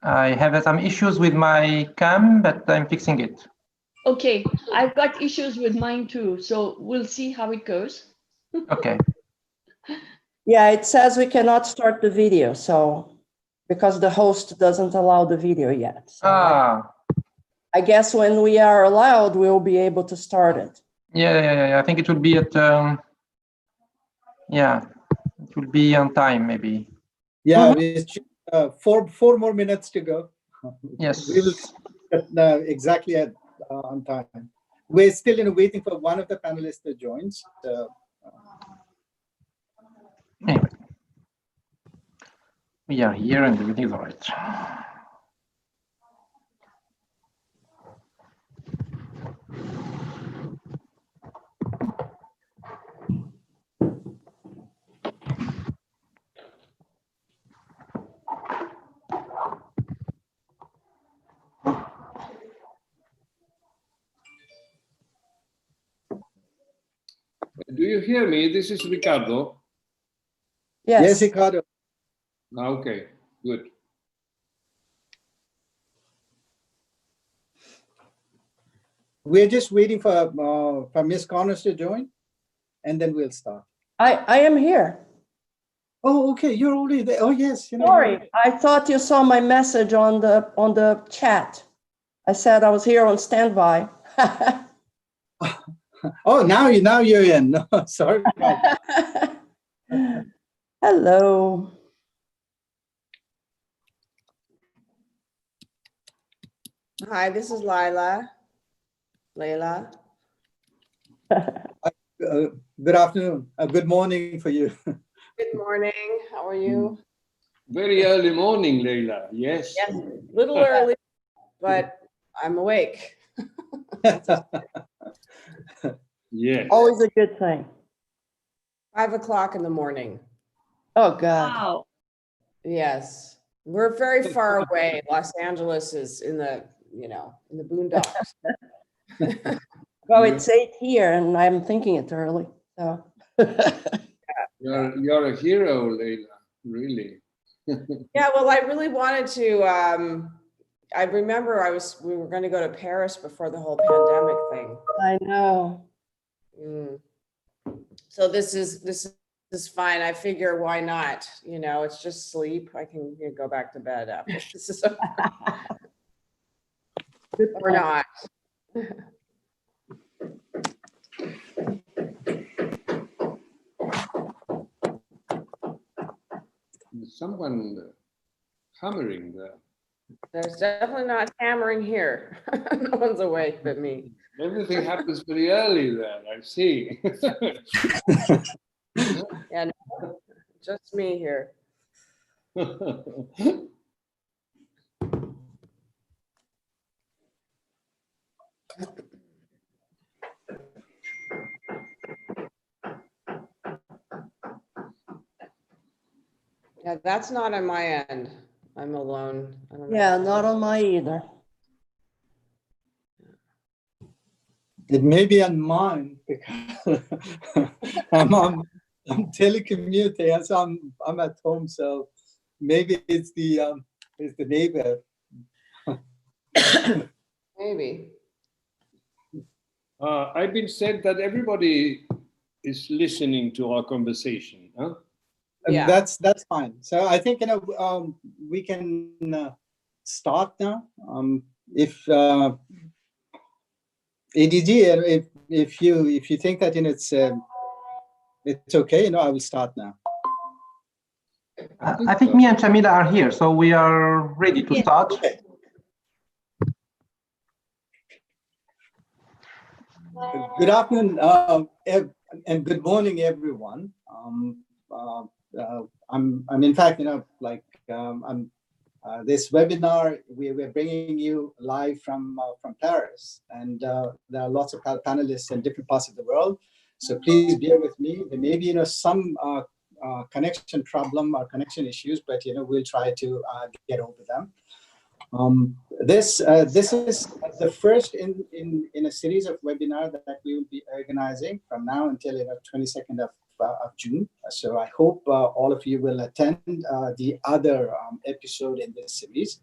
I have some issues with my cam, but I'm fixing it. Okay, I've got issues with mine too, so we'll see how it goes. Okay. Yeah, it says we cannot start the video, so because the host doesn't allow the video yet. So I guess when we are allowed, we'll be able to start it. Yeah. I think it will be at, yeah, it will be on time maybe. Yeah, it's four more minutes to go. Yes. We will exactly at on time. We're still waiting for one of the panelists to join. So, Anyway, we are here and everything is all right. Do you hear me? This is Ricardo. yes, Ricardo. Okay, good. We're just waiting for Miss Connors to join, and then we'll start. I am here. Oh, okay, you're already there. Oh, yes. Sorry, I thought you saw my message on the chat. I said I was here on standby. Oh, now you're in. No, sorry. Hello. Hi, this is Layla. Good afternoon. Good morning for you. Good morning. How are you? Very early morning, Leila. Yes. Yes, a little early, but I'm awake. Yes. Always a good thing. 5 o'clock in the morning. Oh, God. Wow. Yes, we're very far away. Los Angeles is in the boondocks. Well, it's 8 here, and I'm thinking it's early. So. You're a hero, Leila. Really. Yeah, well, I really wanted to. I remember we were going to go to Paris before the whole pandemic thing. I know. So this is fine. I figure why not? It's just sleep. I can go back to bed after this is over. Or not. There's someone hammering there. There's definitely not hammering here. No one's awake but me. Everything happens very early there, I see. Yeah, no, just me here. Yeah, that's not on my end. I'm alone. I don't know. Yeah, not on my either. It may be on mine because I'm telecommuting, so I'm at home. So maybe it's the neighbor. Maybe. I've been said that everybody is listening to our conversation. Huh? Yeah. That's fine. So I think we can start now. If ADG, if you think that it's okay, I will start now. I think me and Chamila are here, so we are ready to start. Okay. Good afternoon and good morning, everyone. I'm in fact, this webinar we're bringing you live from Paris, and there are lots of panelists in different parts of the world. So please bear with me. There may be some connection problem or connection issues, but we'll try to get over them. This is the first in a series of webinars that we will be organizing from now until 22nd of June. So I hope all of you will attend the other episode in this series.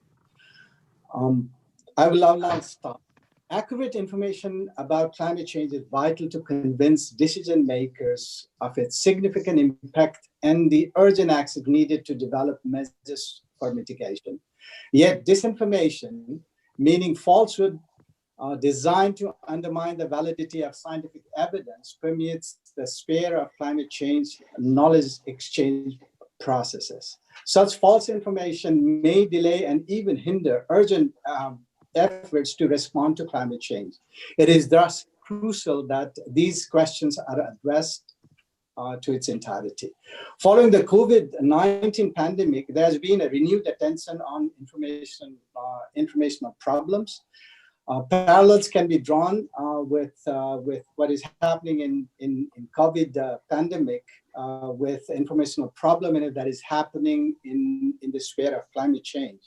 I will now start. Accurate information about climate change is vital to convince decision makers of its significant impact and the urgent action needed to develop measures for mitigation. Yet disinformation, meaning falsehood, designed to undermine the validity of scientific evidence, permeates the sphere of climate change knowledge exchange processes. Such false information may delay and even hinder urgent efforts to respond to climate change. It is thus crucial that these questions are addressed to its entirety. Following the COVID-19 pandemic, there has been a renewed attention on informational problems. Parallels can be drawn with what is happening in COVID pandemic with informational problem that is happening in the sphere of climate change.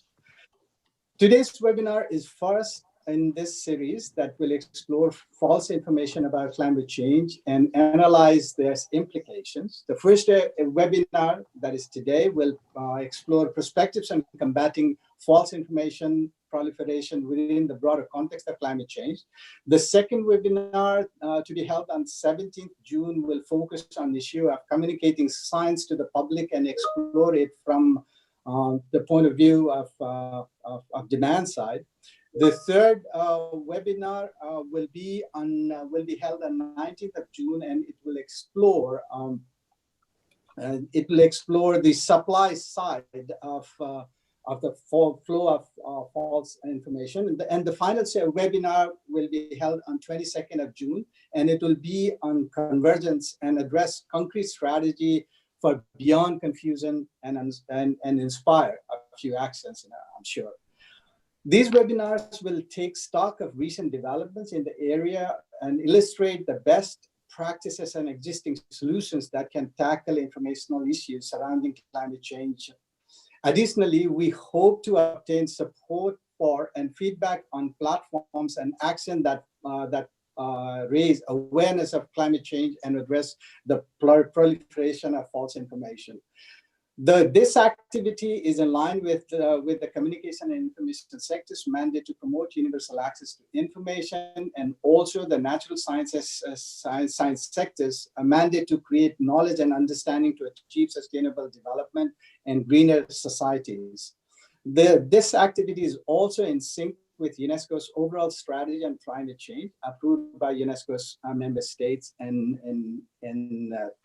Today's webinar is first in this series that will explore false information about climate change and analyze their implications. The first webinar, that is today, will explore perspectives on combating false information proliferation within the broader context of climate change. The second webinar to be held on 17th June will focus on the issue of communicating science to the public and explore it from the point of view of demand side. The third webinar will be held on 19th of June, and it will explore the supply side of the flow of false information. And the final webinar will be held on 22nd of June, and it will be on convergence and address concrete strategy for beyond confusion and inspire a few actions, I'm sure. These webinars will take stock of recent developments in the area and illustrate the best practices and existing solutions that can tackle informational issues surrounding climate change. Additionally, we hope to obtain support for and feedback on platforms and action that raise awareness of climate change and address the proliferation of false information. This activity is in line with the communication and information sector's mandate to promote universal access to information, and also the natural sciences science sector's mandate to create knowledge and understanding to achieve sustainable development and greener societies. This activity is also in sync with UNESCO's overall strategy on climate change, approved by UNESCO's member states in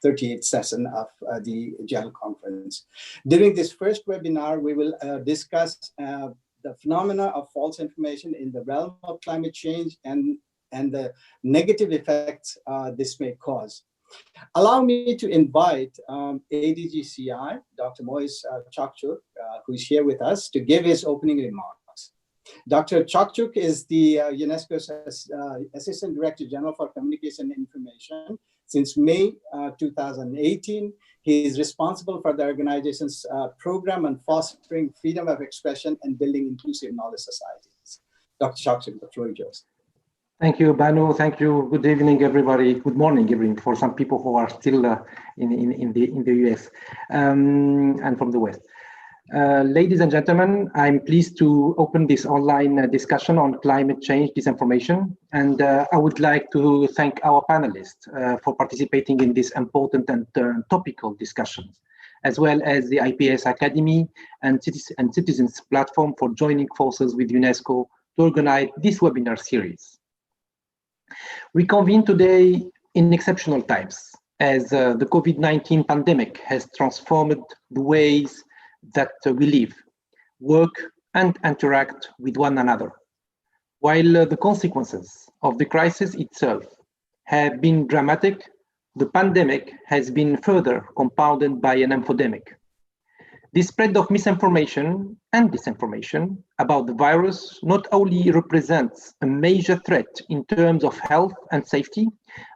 38th session of the General Conference. During this first webinar, we will discuss the phenomena of false information in the realm of climate change and the negative effects this may cause. Allow me to invite ADGCI, Dr. Moise Chakchuk, who is here with us, to give his opening remarks. Dr. Chakchuk is the UNESCO's Assistant Director General for Communication and Information. Since May 2018, he is responsible for the organization's program on fostering freedom of expression and building inclusive knowledge societies. Dr. Chakchuk, the floor is yours. Thank you, Banu. Thank you. Good evening, everybody. Good morning, even for some people who are still in the US and from the West. Ladies and gentlemen, I'm pleased to open this online discussion on climate change disinformation, and I would like to thank our panelists for participating in this important and topical discussion, as well as the IPS Academy and Citizens Platform for joining forces with UNESCO to organize this webinar series. We convene today in exceptional times, as the COVID-19 pandemic has transformed the ways that we live, work, and interact with one another. While the consequences of the crisis itself have been dramatic, the pandemic has been further compounded by an infodemic. The spread of misinformation and disinformation about the virus not only represents a major threat in terms of health and safety,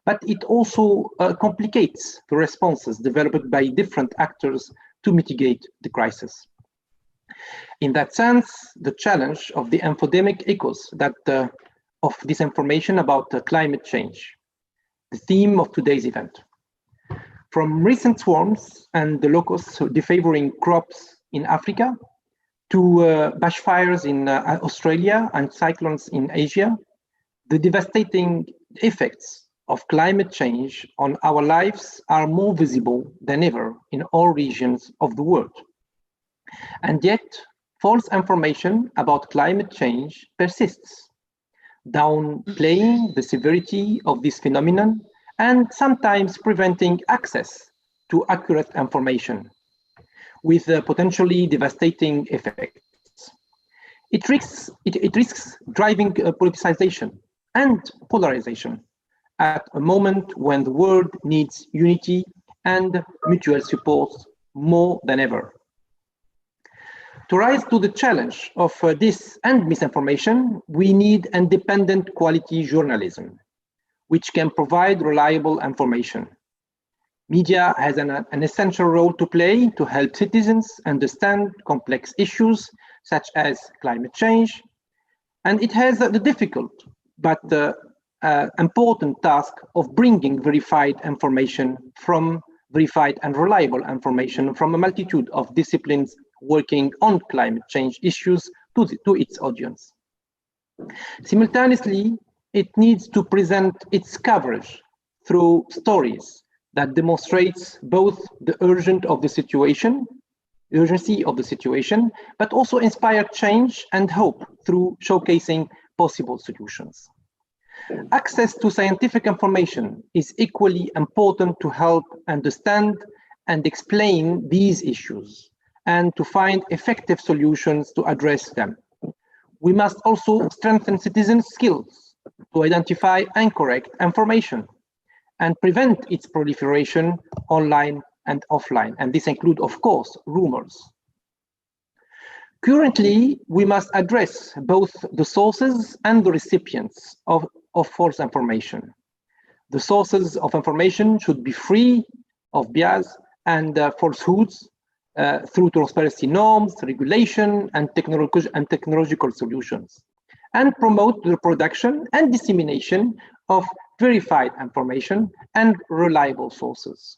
but it also complicates the responses developed by different actors to mitigate the crisis. In that sense, the challenge of the infodemic echoes that of disinformation about climate change, the theme of today's event. From recent swarms and the locusts defavoring crops in Africa, to bushfires in Australia and cyclones in Asia, the devastating effects of climate change on our lives are more visible than ever in all regions of the world. And yet, false information about climate change persists, downplaying the severity of this phenomenon and sometimes preventing access to accurate information with potentially devastating effects. It risks driving politicization and polarization at a moment when the world needs unity and mutual support more than ever. To rise to the challenge of this and misinformation, we need independent quality journalism, which can provide reliable information. Media has an essential role to play to help citizens understand complex issues such as climate change, and it has the difficult but important task of bringing verified and reliable information from a multitude of disciplines working on climate change issues to its audience. Simultaneously, it needs to present its coverage through stories that demonstrates both the urgency of the situation, but also inspire change and hope through showcasing possible solutions. Access to scientific information is equally important to help understand and explain these issues and to find effective solutions to address them. We must also strengthen citizens' skills to identify incorrect information and prevent its proliferation online and offline. And this includes, of course, rumors. Currently, we must address both the sources and the recipients of false information. The sources of information should be free of bias and falsehoods through transparency norms, regulation, and technological solutions, and promote the production and dissemination of verified information and reliable sources.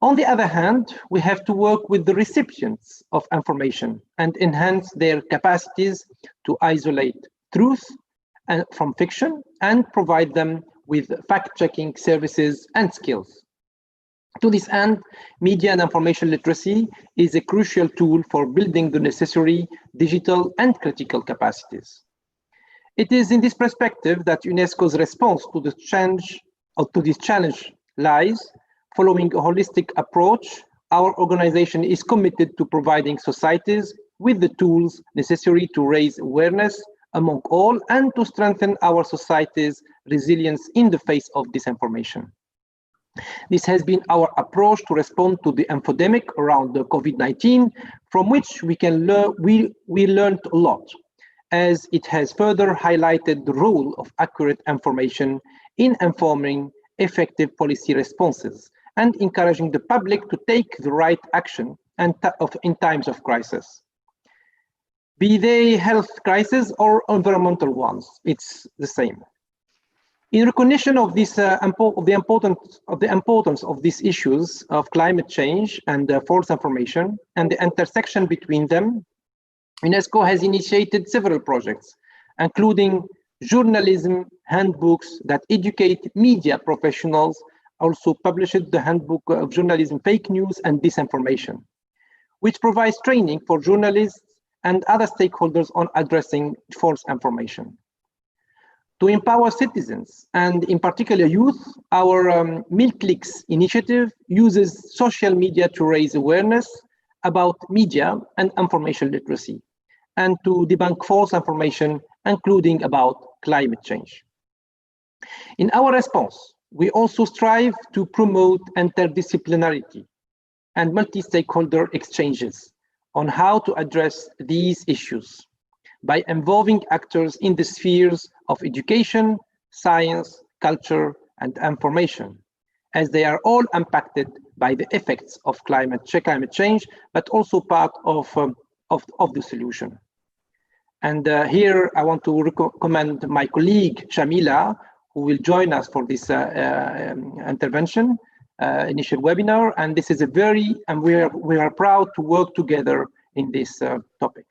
On the other hand, we have to work with the recipients of information and enhance their capacities to isolate truth from fiction and provide them with fact-checking services and skills. To this end, media and information literacy is a crucial tool for building the necessary digital and critical capacities. It is in this perspective that UNESCO's response to this challenge lies. Following a holistic approach, our organization is committed to providing societies with the tools necessary to raise awareness among all and to strengthen our society's resilience in the face of disinformation. This has been our approach to respond to the infodemic around the COVID-19, from which we learned a lot, as it has further highlighted the role of accurate information in informing effective policy responses and encouraging the public to take the right action in times of crisis. Be they health crisis or environmental ones, it's the same. In recognition of this, the importance of these issues of climate change and false information and the intersection between them, UNESCO has initiated several projects, including journalism handbooks that educate media professionals, also published the Handbook of Journalism, Fake News and Disinformation, which provides training for journalists and other stakeholders on addressing false information. To empower citizens, and in particular youth, our MilClicks initiative uses social media to raise awareness about media and information literacy, and to debunk false information, including about climate change. In our response, we also strive to promote interdisciplinarity and multi-stakeholder exchanges on how to address these issues by involving actors in the spheres of education, science, culture, and information, as they are all impacted by the effects of climate change, but also part of the solution. And here I want to recommend my colleague, Shamila, who will join us for this intervention, initial webinar. And this is and we are proud to work together in this topic.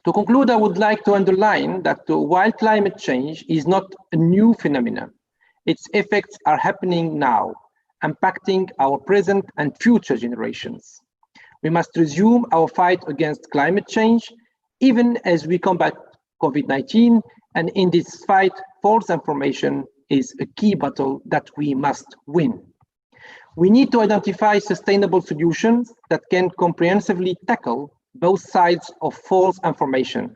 To conclude, I would like to underline that while climate change is not a new phenomenon, its effects are happening now, impacting our present and future generations. We must resume our fight against climate change, even as we combat COVID-19, and in this fight, false information is a key battle that we must win. We need to identify sustainable solutions that can comprehensively tackle both sides of false information.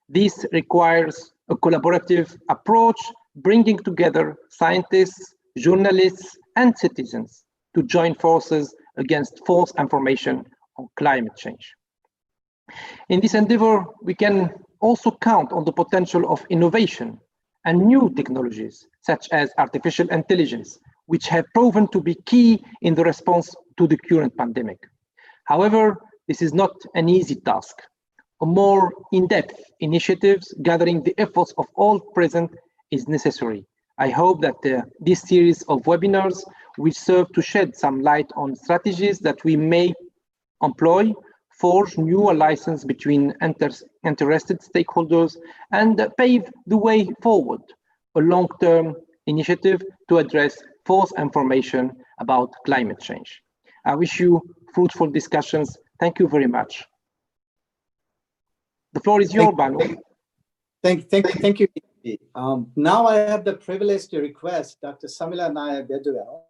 This requires a collaborative approach, bringing together scientists, journalists, and citizens to join forces against false information on climate change. In this endeavor, we can also count on the potential of innovation and new technologies, such as artificial intelligence, which have proven to be key in the response to the current pandemic. However, this is not an easy task. A more in-depth initiatives gathering the efforts of all present is necessary. I hope that this series of webinars will serve to shed some light on strategies that we may employ, forge new alliances between interested stakeholders, and pave the way forward, a long-term initiative to address false information about climate change. I wish you fruitful discussions. Thank you very much. The floor is yours, Banu. Thank you. Now I have the privilege to request Dr. Samila Naya Beduel,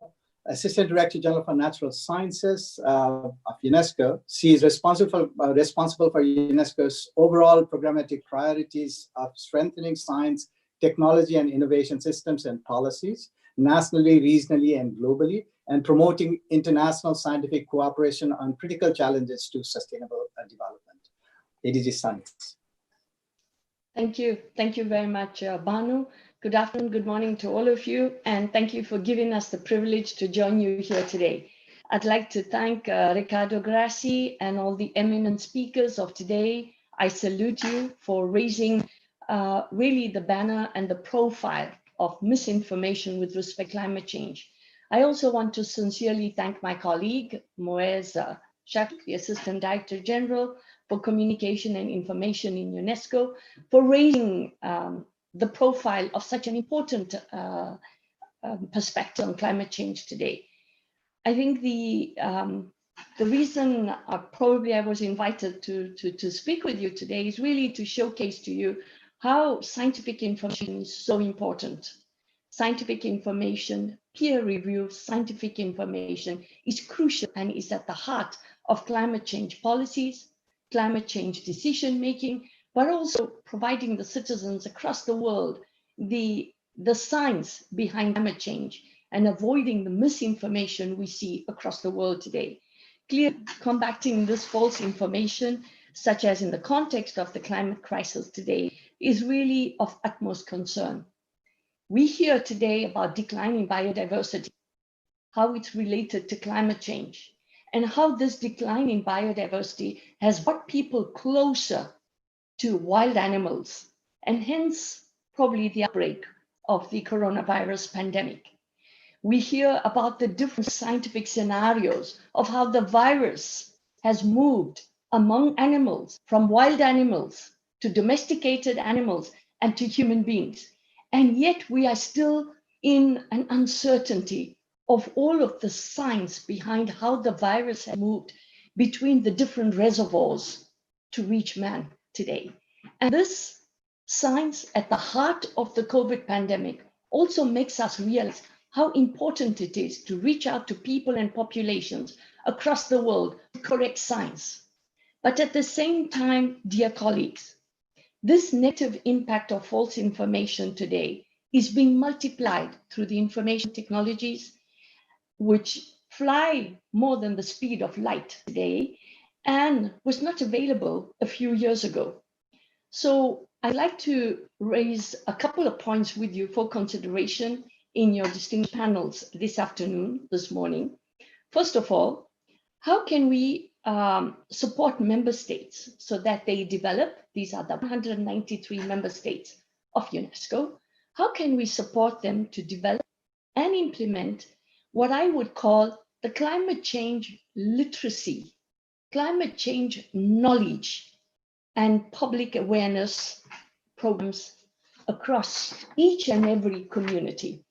Assistant Director General for Natural Sciences of UNESCO. She is responsible for UNESCO's overall programmatic priorities of strengthening science, technology, and innovation systems and policies, nationally, regionally, and globally, and promoting international scientific cooperation on critical challenges to sustainable development. ADG Science. Thank you. Thank you very much, Banu. Good afternoon, good morning to all of you, and thank you for giving us the privilege to join you here today. I'd like to thank Riccardo Grassi and all the eminent speakers of today. I salute you for raising really the banner and the profile of misinformation with respect to climate change. I also want to sincerely thank my colleague, Moez Shak, the Assistant Director General for Communication and Information in UNESCO, for raising the profile of such an important perspective on climate change today. I think the reason probably I was invited to speak with you today is really to showcase to you how scientific information is so important. Scientific information, peer-reviewed scientific information is crucial and is at the heart of climate change policies, climate change decision-making, but also providing the citizens across the world the science behind climate change and avoiding the misinformation we see across the world today. Clearly, combating this false information, such as in the context of the climate crisis today, is really of utmost concern. We hear today about declining biodiversity, how it's related to climate change, and how this decline in biodiversity has brought people closer to wild animals, and hence probably the outbreak of the coronavirus pandemic. We hear about the different scientific scenarios of how the virus has moved among animals, from wild animals to domesticated animals and to human beings. And yet we are still in an uncertainty of all of the science behind how the virus has moved between the different reservoirs to reach man today. And this science at the heart of the COVID pandemic also makes us realize how important it is to reach out to people and populations across the world to correct science. But at the same time, dear colleagues, this negative impact of false information today is being multiplied through the information technologies, which fly more than the speed of light today and was not available a few years ago. So I'd like to raise a couple of points with you for consideration in your distinguished panels this afternoon, this morning. First of all, how can we support member states so that they develop, these are the 193 member states of UNESCO, how can we support them to develop and implement what I would call the climate change literacy climate change knowledge and public awareness programs across each and every community.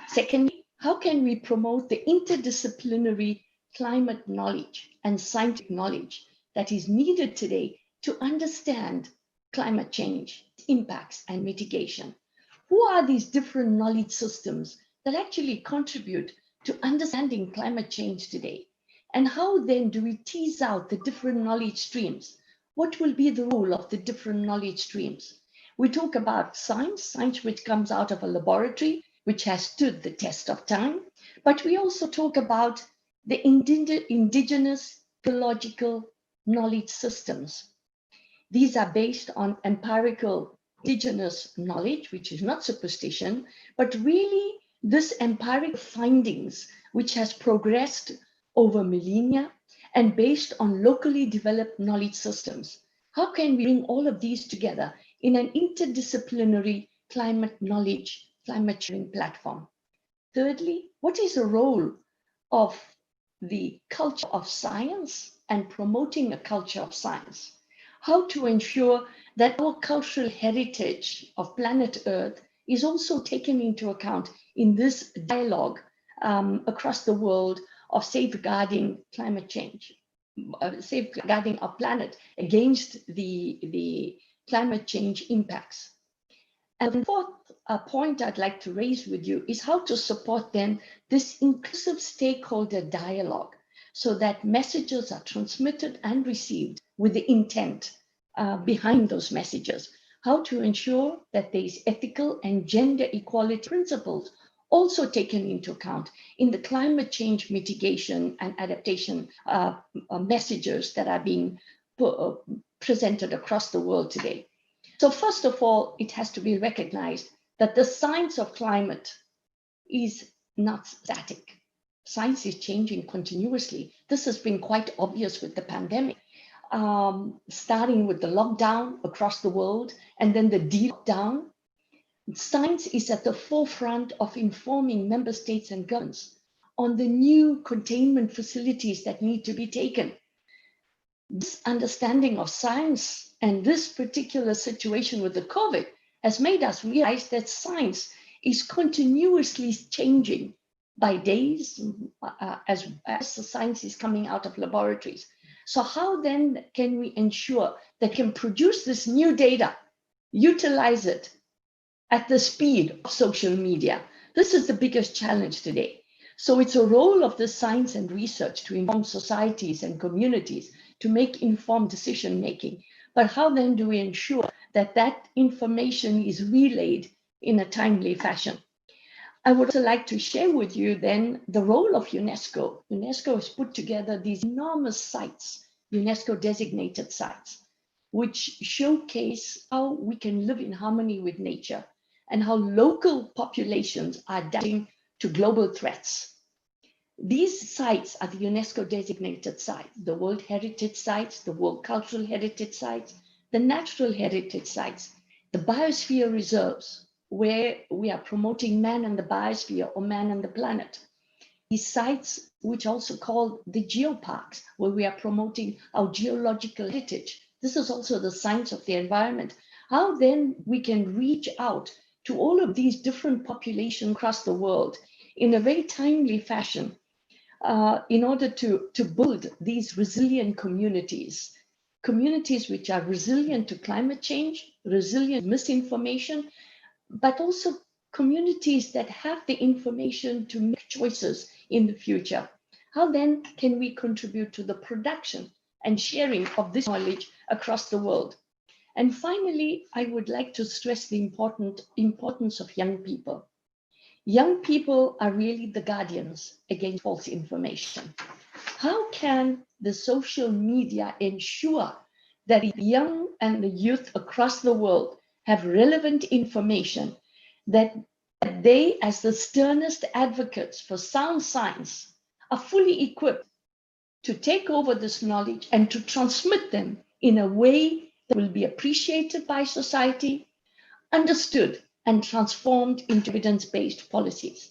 Secondly, how can we promote the interdisciplinary climate knowledge and scientific knowledge that is needed today to understand climate change, impacts, and mitigation? Who are these different knowledge systems that actually contribute to understanding climate change today? And how then do we tease out the different knowledge streams? What will be the role of the different knowledge streams? We talk about science which comes out of a laboratory, which has stood the test of time, but we also talk about the indigenous ecological knowledge systems. These are based on empirical indigenous knowledge, which is not superstition, but really this empirical findings, which has progressed over millennia and based on locally developed knowledge systems. How can we bring all of these together in an interdisciplinary climate knowledge, climate sharing platform? Thirdly, what is the role of the culture of science and promoting a culture of science? How to ensure that our cultural heritage of planet Earth is also taken into account in this dialogue across the world of safeguarding climate change, safeguarding our planet against the climate change impacts. And the fourth point I'd like to raise with you is how to support then this inclusive stakeholder dialogue so that messages are transmitted and received with the intent behind those messages. How to ensure that there is ethical and gender equality principles also taken into account in the climate change mitigation and adaptation messages that are being presented across the world today. So first of all, it has to be recognized that the science of climate is not static. Science is changing continuously. This has been quite obvious with the pandemic, starting with the lockdown across the world and then the de-lockdown. Science is at the forefront of informing member states and governments on the new containment facilities that need to be taken. This understanding of science and this particular situation with the COVID has made us realize that science is continuously changing by days as the science is coming out of laboratories. So how then can we ensure that we can produce this new data, utilize it at the speed of social media? This is the biggest challenge today. So it's a role of the science and research to inform societies and communities to make informed decision making. But how then do we ensure that that information is relayed in a timely fashion? I would also like to share with you then the role of UNESCO. UNESCO has put together these enormous sites, UNESCO designated sites, which showcase how we can live in harmony with nature and how local populations are adapting to global threats. These sites are the UNESCO designated sites, the World Heritage Sites, the World Cultural Heritage Sites, the Natural Heritage Sites, the Biosphere Reserves, where we are promoting man and the biosphere or man and the planet. These sites, which also called the geoparks, where we are promoting our geological heritage. This is also the science of the environment. How then we can reach out to all of these different populations across the world in a very timely fashion in order to build these resilient communities which are resilient to climate change, resilient to misinformation, but also communities that have the information to make choices in the future. How then can we contribute to the production and sharing of this knowledge across the world? And finally, I would like to stress the importance of young people. Young people are really the guardians against false information. How can the social media ensure that the young and the youth across the world have relevant information, that they, as the sternest advocates for sound science, are fully equipped to take over this knowledge and to transmit them in a way that will be appreciated by society, understood, and transformed into evidence-based policies?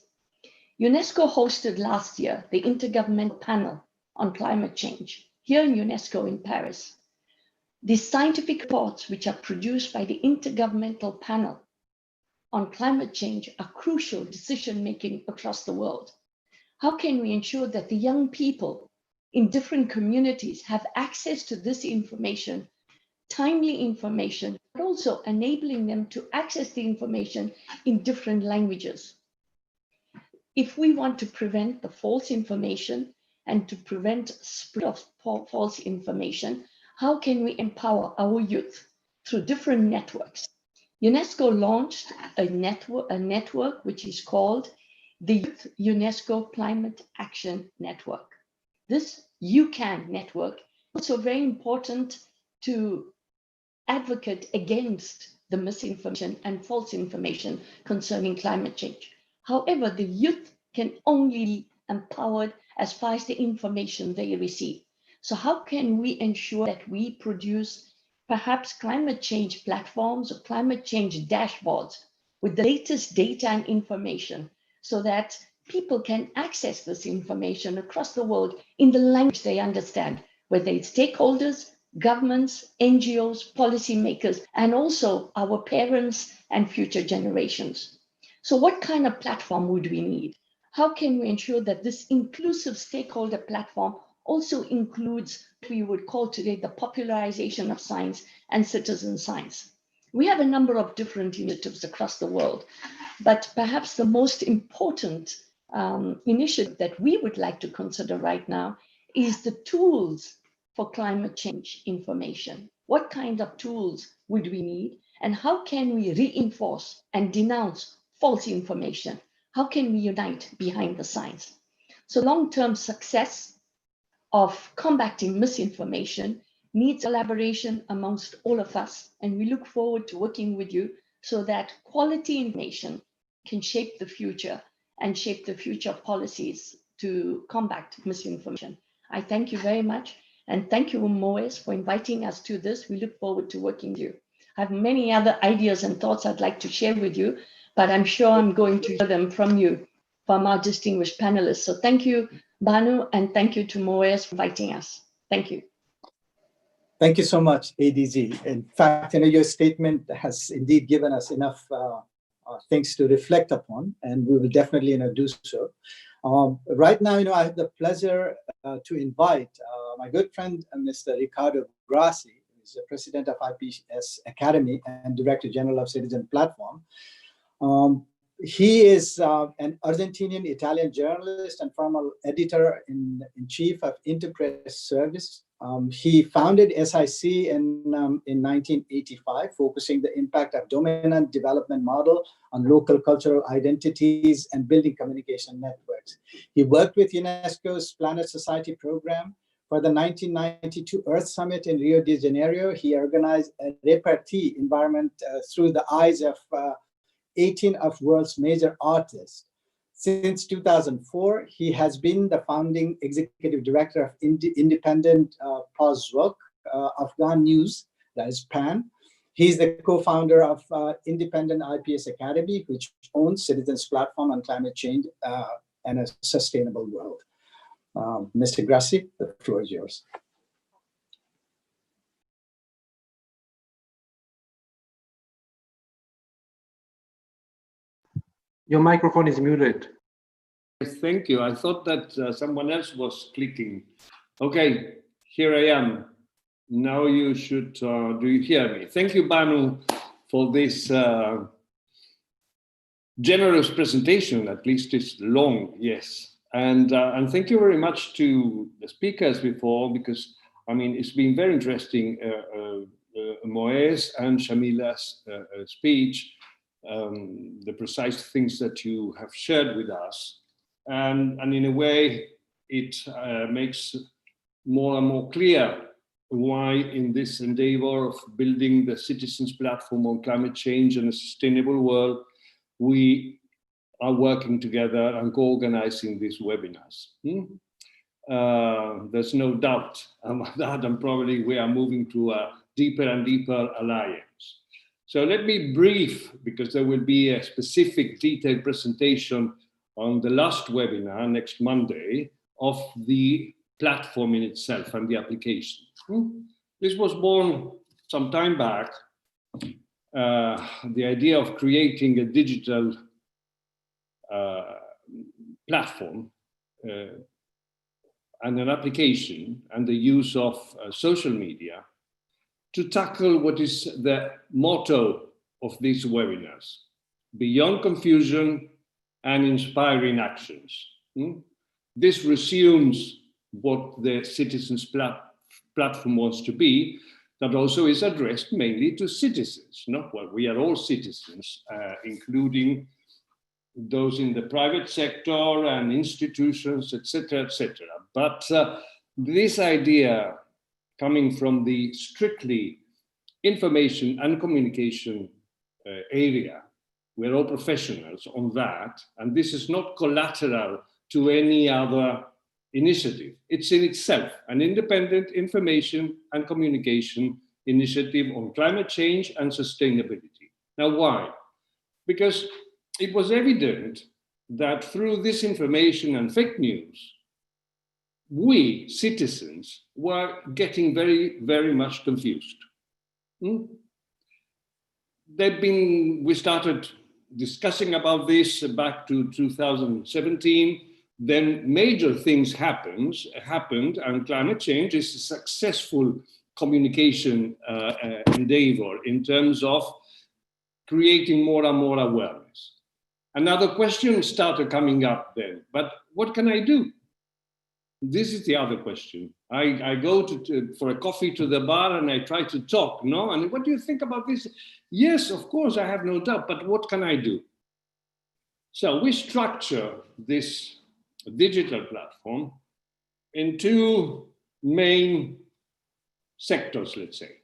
UNESCO hosted last year the Intergovernmental Panel on Climate Change. here in UNESCO in Paris. The scientific reports which are produced by the Intergovernmental Panel on Climate Change are crucial decision-making across the world. How can we ensure that the young people in different communities have access to this information, timely information, but also enabling them to access the information in different languages? If we want to prevent the false information and to prevent spread of false information, how can we empower our youth through different networks? UNESCO launched a network which is called the Youth UNESCO Climate Action Network. This UCAN network is also very important to advocate against the misinformation and false information concerning climate change. However, the youth can only be empowered as far as the information they receive. So how can we ensure that we produce perhaps climate change platforms or climate change dashboards with the latest data and information so that people can access this information across the world in the language they understand, whether it's stakeholders, governments, NGOs, policymakers, and also our parents and future generations. So what kind of platform would we need? How can we ensure that this inclusive stakeholder platform also includes what we would call today the popularization of science and citizen science? We have a number of different initiatives across the world, but perhaps the most important initiative that we would like to consider right now is the tools for climate change information. What kind of tools would we need? And how can we reinforce and denounce false information? How can we unite behind the science? So long-term success of combating misinformation needs collaboration amongst all of us. And we look forward to working with you so that quality information can shape the future and shape the future policies to combat misinformation. I thank you very much. And thank you, Moez, for inviting us to this. We look forward to working with you. I have many other ideas and thoughts I'd like to share with you, but I'm sure I'm going to hear them from you, from our distinguished panelists. So thank you, Banu, and thank you to Moez for inviting us. Thank you. Thank you so much, ADZ. In fact, your statement has indeed given us enough things to reflect upon, and we will definitely do so. Right now, I have the pleasure to invite my good friend, Mr. Ricardo Grassi, who is the president of IPS Academy and Director General of Citizen Platform. He is an Argentinian-Italian journalist and former editor-in-chief of Interpress Service. He founded SIC in 1985, focusing the impact of dominant development model on local cultural identities and building communication networks. He worked with UNESCO's Planet Society program. For the 1992 Earth Summit in Rio de Janeiro, he organized a repartee environment through the eyes of 18 of world's major artists. Since 2004, he has been the founding executive director of independent Pazwok, Afghan News, that is PAN. He's the co-founder of Independent IPS Academy, which owns Citizens Platform on Climate Change and a Sustainable World. Mr. Grassi, the floor is yours. Your microphone is muted. Thank you. I thought that someone else was clicking. Okay, here I am. Now you should, do you hear me? Thank you, Banu, for this generous presentation. At least it's long, yes. And thank you very much to the speakers before, because, I mean, it's been very interesting, Moez and Shamila's speech, the precise things that you have shared with us. And in a way, it makes more and more clear why in this endeavor of building the Citizens Platform on Climate Change and a Sustainable World, we are working together and co-organizing these webinars. There's no doubt about that, and probably we are moving to a deeper and deeper alliance. So let me brief, because there will be a specific detailed presentation on the last webinar next Monday of the platform in itself and the application. This was born some time back, the idea of creating a digital platform and an application and the use of social media to tackle what is the motto of these webinars: beyond confusion and inspiring actions. This resumes what the citizens platform wants to be, that also is addressed mainly to citizens. Well, we are all citizens, including those in the private sector and institutions, etc., etc. But this idea coming from the strictly information and communication area, we're all professionals on that, and this is not collateral to any other initiative. It's in itself an independent information and communication initiative on climate change and sustainability. Now, why? Because it was evident that through this information and fake news, we citizens were getting very, very much confused. We started discussing about this back to 2017. Then major things happened, and climate change is a successful communication endeavor in terms of creating more and more awareness. Another question started coming up then, but what can I do? This is the other question. I go for a coffee to the bar and I try to talk, no? And what do you think about this? Yes, of course, I have no doubt, but what can I do? So we structure this digital platform in two main sectors, let's say.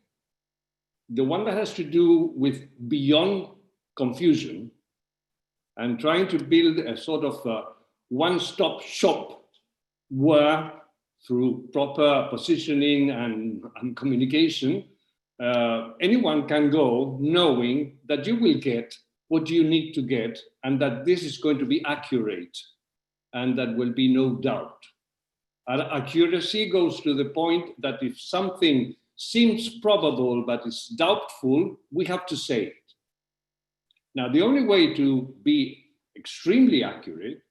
The one that has to do with beyond confusion and trying to build a sort of a one-stop shop where, through proper positioning and communication, anyone can go knowing that you will get what you need to get and that this is going to be accurate and that will be no doubt. Accuracy goes to the point that if something seems probable but is doubtful, we have to say it. Now, the only way to be extremely accurate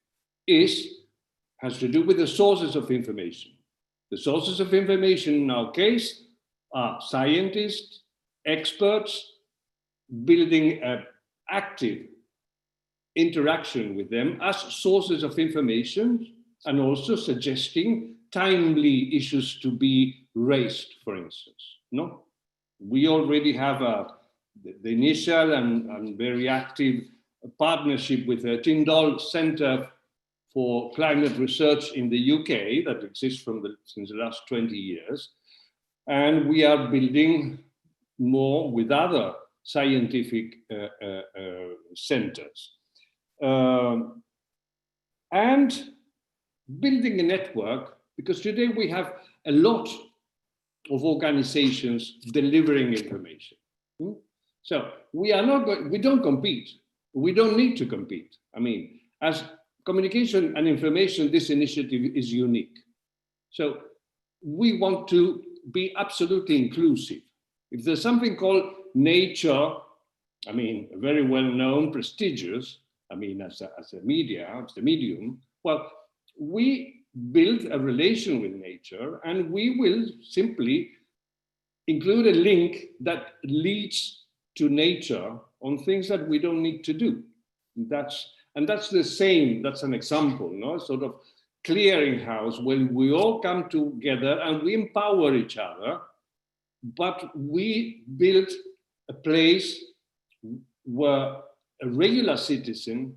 has to do with the sources of information. The sources of information in our case are scientists, experts, building an active interaction with them as sources of information and also suggesting timely issues to be raised, for instance. No? We already have the initial and very active partnership with the Tyndall Centre for Climate Research in the UK that exists since the last 20 years. And we are building more with other scientific centers. And building a network, because today we have a lot of organizations delivering information. So we don't compete. We don't need to compete. I mean, as communication and information, this initiative is unique. So we want to be absolutely inclusive. If there's something called nature, I mean, very well known, prestigious, I mean, as a media, as a medium, well, we build a relation with nature and we will simply include a link that leads to nature on things that we don't need to do. That's the same, that's an example, no? Sort of clearinghouse when we all come together and we empower each other, but we build a place where a regular citizen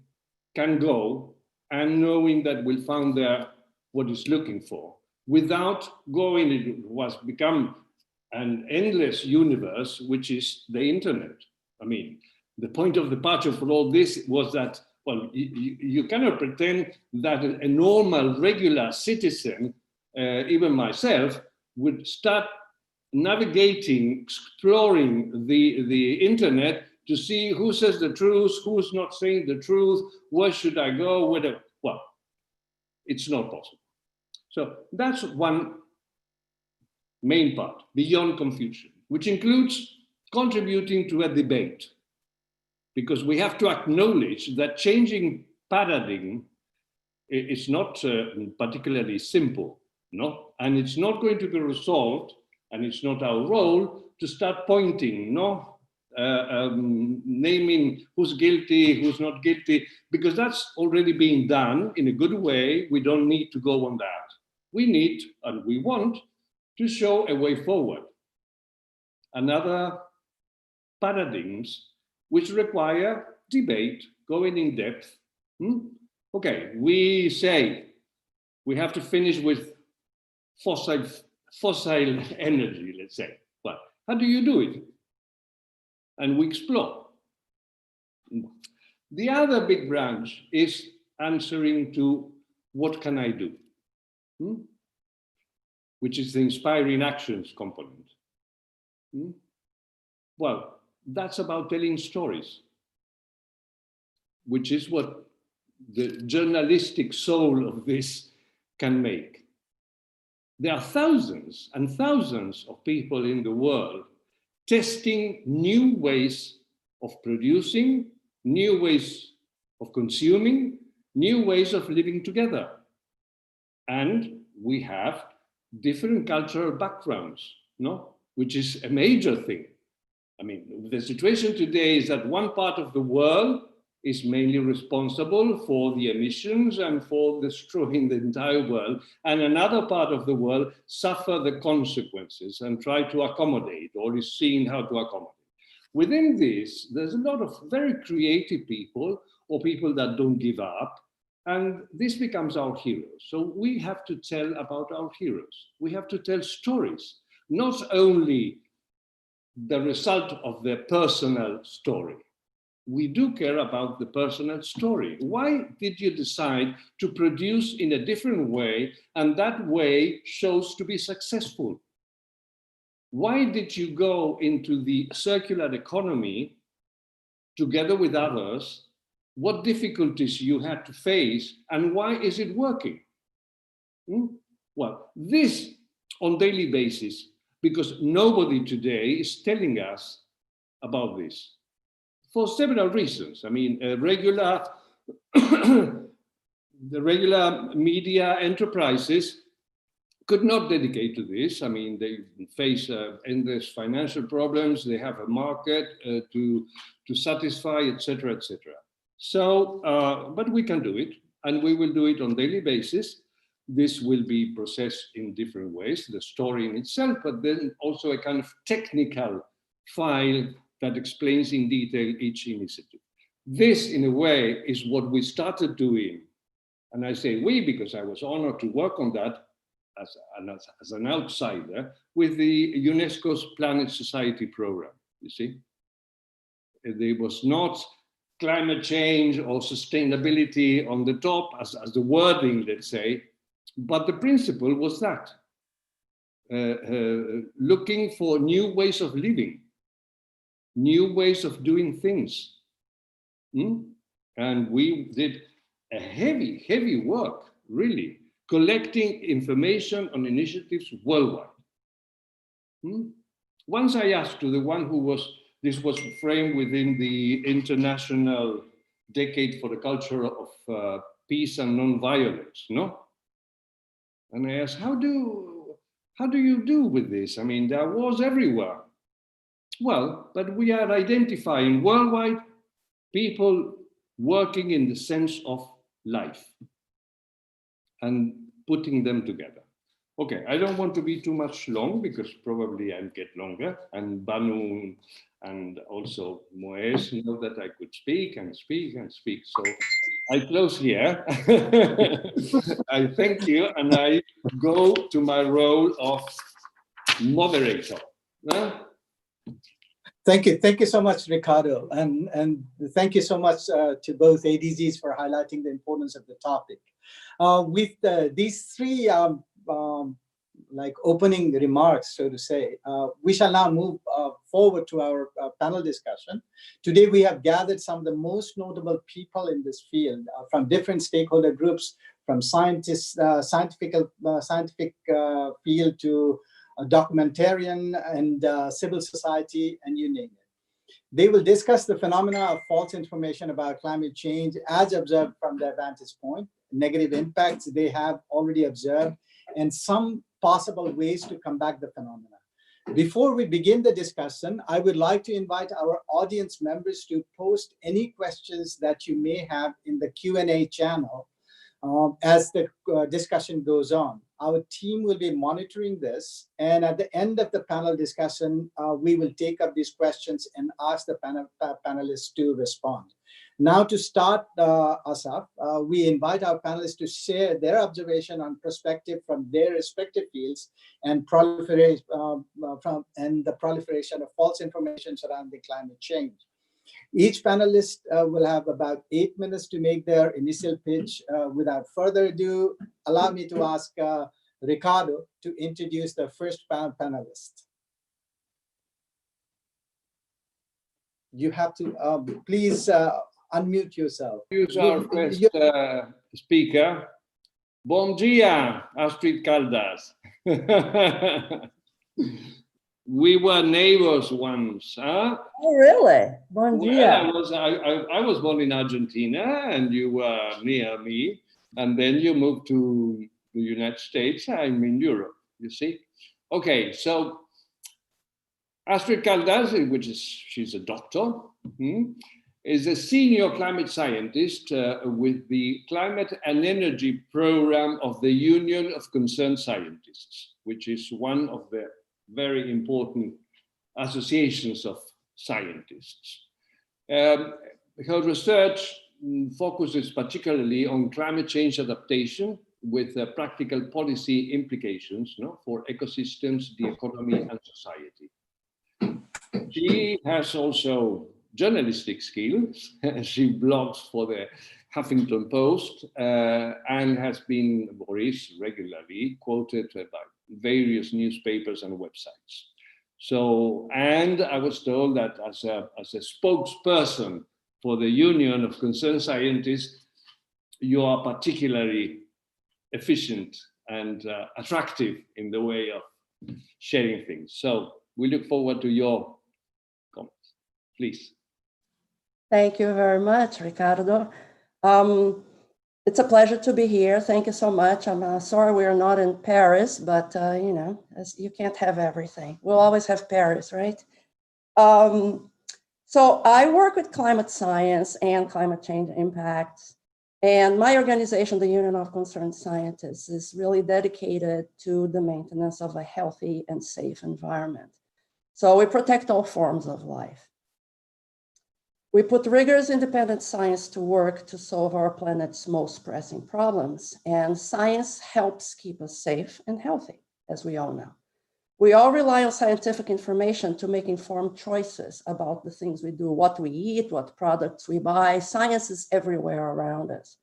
can go and knowing that we'll find there what he's looking for without going into what's become an endless universe, which is the internet. I mean, the point of departure for all this was that, well, you cannot pretend that a normal, regular citizen, even myself, would start navigating, exploring the internet to see who says the truth, who's not saying the truth, where should I go, whatever. Well, it's not possible. So that's one main part, beyond confusion, which includes contributing to a debate, because we have to acknowledge that changing paradigm is not particularly simple, no? And it's not going to be resolved, and it's not our role to start pointing, no? Naming who's guilty, who's not guilty, because that's already being done in a good way. We don't need to go on that. We need, and we want, to show a way forward. Another paradigms which require debate, going in depth. Okay, we say we have to finish with fossil energy, let's say. But how do you do it? And we explore. The other big branch is answering to what can I do? Which is the inspiring actions component. Well, that's about telling stories, which is what the journalistic soul of this can make. There are thousands and thousands of people in the world testing new ways of producing, new ways of consuming, new ways of living together. And we have different cultural backgrounds, no? Which is a major thing. I mean, the situation today is that one part of the world is mainly responsible for the emissions and for destroying the entire world, and another part of the world suffer the consequences and try to accommodate, or is seeing how to accommodate. Within this, there's a lot of very creative people, or people that don't give up, and this becomes our heroes. So we have to tell about our heroes. We have to tell stories, not only the result of their personal story. We do care about the personal story. Why did you decide to produce in a different way, and that way shows to be successful? Why did you go into the circular economy together with others? What difficulties you had to face, and why is it working? Well, this on daily basis, because nobody today is telling us about this. For several reasons. I mean, the regular media enterprises could not dedicate to this. I mean, they face endless financial problems. They have a market to satisfy, etc., etc. So, but we can do it, and we will do it on daily basis. This will be processed in different ways, the story in itself, but then also a kind of technical file that explains in detail each initiative. This, in a way, is what we started doing. And I say we, because I was honored to work on that as an outsider with the UNESCO's Planet Society program, you see. There was not climate change or sustainability on the top as the wording, let's say, but the principle was that. Looking for new ways of living, new ways of doing things. And we did a heavy work, really, collecting information on initiatives worldwide. Once I asked to the one who this was framed within the International Decade for the Culture of Peace and Non-Violence, no? And I asked, how do you do with this? I mean, there are wars everywhere. Well, but we are identifying worldwide people working in the sense of life and putting them together. Okay, I don't want to be too much long because probably I'll get longer, and Banu and also Moez know that I could speak and speak and speak. So I close here. I thank you, and I go to my role of moderator. Thank you so much, Ricardo, and thank you so much to both ADZs for highlighting the importance of the topic. With these three like opening remarks, so to say, we shall now move forward to our panel discussion. Today, we have gathered some of the most notable people in this field from different stakeholder groups, from scientists, scientific field to a documentarian and civil society, and you name it. They will discuss the phenomena of false information about climate change as observed from their vantage point, negative impacts they have already observed, and some possible ways to combat the phenomena. Before we begin the discussion, I would like to invite our audience members to post any questions that you may have in the Q&A channel as the discussion goes on. Our team will be monitoring this, and at the end of the panel discussion, we will take up these questions and ask the panelists to respond. Now, to start us up, we invite our panelists to share their observation on perspective from their respective fields and proliferation the proliferation of false information surrounding climate change. Each panelist will have about 8 minutes to make their initial pitch. Without further ado, allow me to ask Ricardo to introduce the first panelist. You have to please unmute yourself. Use our first speaker. Bom dia, Astrid Caldas. We were neighbors once, huh? Oh, really? Bom dia. Well, I was born in Argentina, and you were near me, and then you moved to the United States. I'm in Europe, you see. Okay, so Astrid Caldas, she's a doctor, is a senior climate scientist with the Climate and Energy Program of the Union of Concerned Scientists, which is one of the very important associations of scientists. Her research focuses particularly on climate change adaptation with practical policy implications for ecosystems, the economy, and society. She has also journalistic skills. She blogs for the Huffington Post and has been, or is regularly quoted by various newspapers and websites. So, and I was told that as a spokesperson for the Union of Concerned Scientists, you are particularly efficient and attractive in the way of sharing things. So we look forward to your comments, please. Thank you very much, Ricardo. It's a pleasure to be here. Thank you so much. I'm sorry we're not in Paris, but you know, you can't have everything. We'll always have Paris, right? So I work with climate science and climate change impacts. And my organization, the Union of Concerned Scientists, is really dedicated to the maintenance of a healthy and safe environment. So we protect all forms of life. We put rigorous independent science to work to solve our planet's most pressing problems, and science helps keep us safe and healthy, as we all know. We all rely on scientific information to make informed choices about the things we do, what we eat, what products we buy. Science is everywhere around us.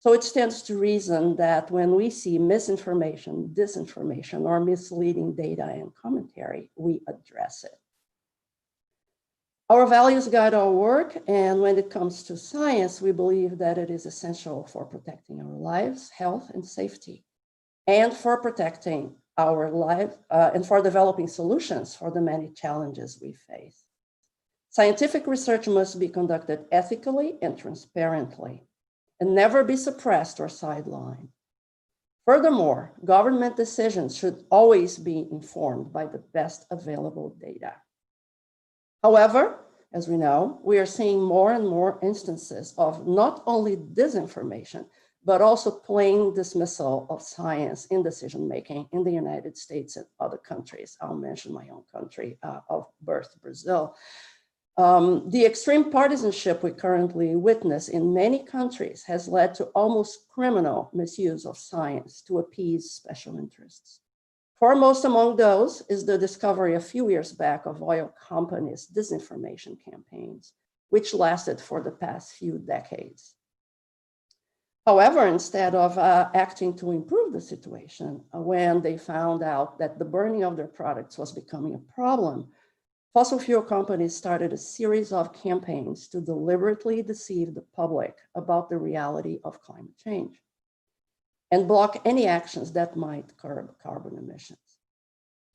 So it stands to reason that when we see misinformation, disinformation, or misleading data and commentary, we address it. Our values guide our work, and when it comes to science, we believe that it is essential for protecting our lives, health, and safety, and for protecting our life and for developing solutions for the many challenges we face. Scientific research must be conducted ethically and transparently, and never be suppressed or sidelined. Furthermore, government decisions should always be informed by the best available data. However, as we know, we are seeing more and more instances of not only disinformation, but also plain dismissal of science in decision-making in the United States and other countries. I'll mention my own country of birth, Brazil. The extreme partisanship we currently witness in many countries has led to almost criminal misuse of science to appease special interests. Foremost among those is the discovery a few years back of oil companies' disinformation campaigns, which lasted for the past few decades. However, instead of acting to improve the situation, when they found out that the burning of their products was becoming a problem, fossil fuel companies started a series of campaigns to deliberately deceive the public about the reality of climate change. and block any actions that might curb carbon emissions.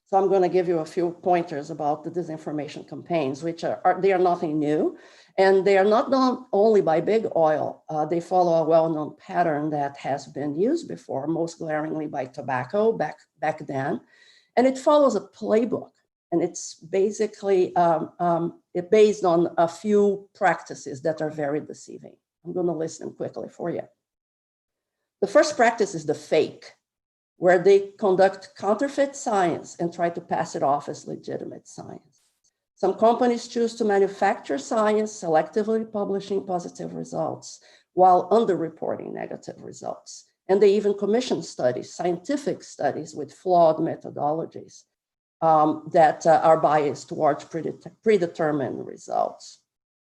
So I'm going to give you a few pointers about the disinformation campaigns, which they are nothing new, and they are not done only by big oil. They follow a well-known pattern that has been used before, most glaringly by tobacco back then, and it follows a playbook, and it's basically based on a few practices that are very deceiving. I'm going to list them quickly for you. The first practice is the fake, where they conduct counterfeit science and try to pass it off as legitimate science. Some companies choose to manufacture science, selectively publishing positive results while underreporting negative results. And they even commission studies, scientific studies with flawed methodologies that are biased towards predetermined results.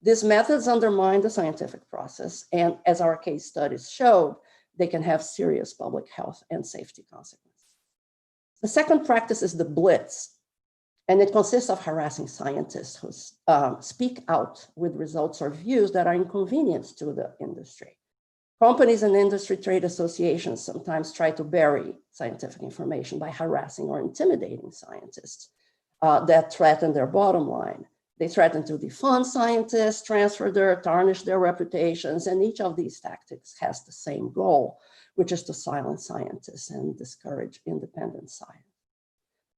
These methods undermine the scientific process, and as our case studies showed, they can have serious public health and safety consequences. The second practice is the blitz, and it consists of harassing scientists who speak out with results or views that are inconvenient to the industry. Companies and industry trade associations sometimes try to bury scientific information by harassing or intimidating scientists that threaten their bottom line. They threaten to defund scientists, tarnish their reputations, and each of these tactics has the same goal, which is to silence scientists and discourage independent science.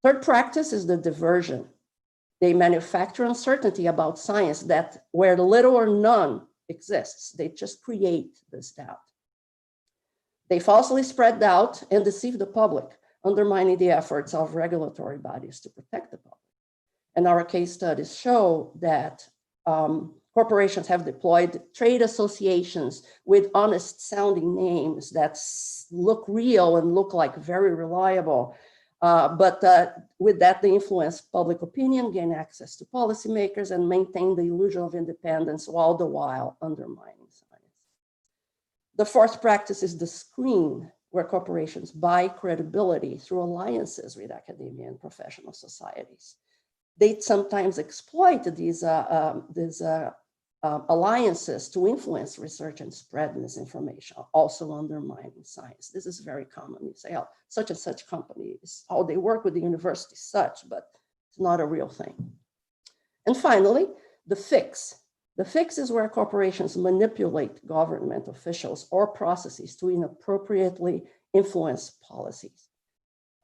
Third practice is the diversion. They manufacture uncertainty about science where little or none exists. They just create this doubt. They falsely spread doubt and deceive the public, undermining the efforts of regulatory bodies to protect the public. And our case studies show that corporations have deployed trade associations with honest sounding names that look real and look like very reliable. But with that, they influence public opinion, gain access to policymakers, and maintain the illusion of independence, all the while undermining science. The fourth practice is the screen, where corporations buy credibility through alliances with academia and professional societies. They sometimes exploit these alliances to influence research and spread misinformation, also undermining science. This is very common. You say, oh, such and such companies, oh, they work with the university, such, but it's not a real thing. And finally, the fix. The fix is where corporations manipulate government officials or processes to inappropriately influence policies.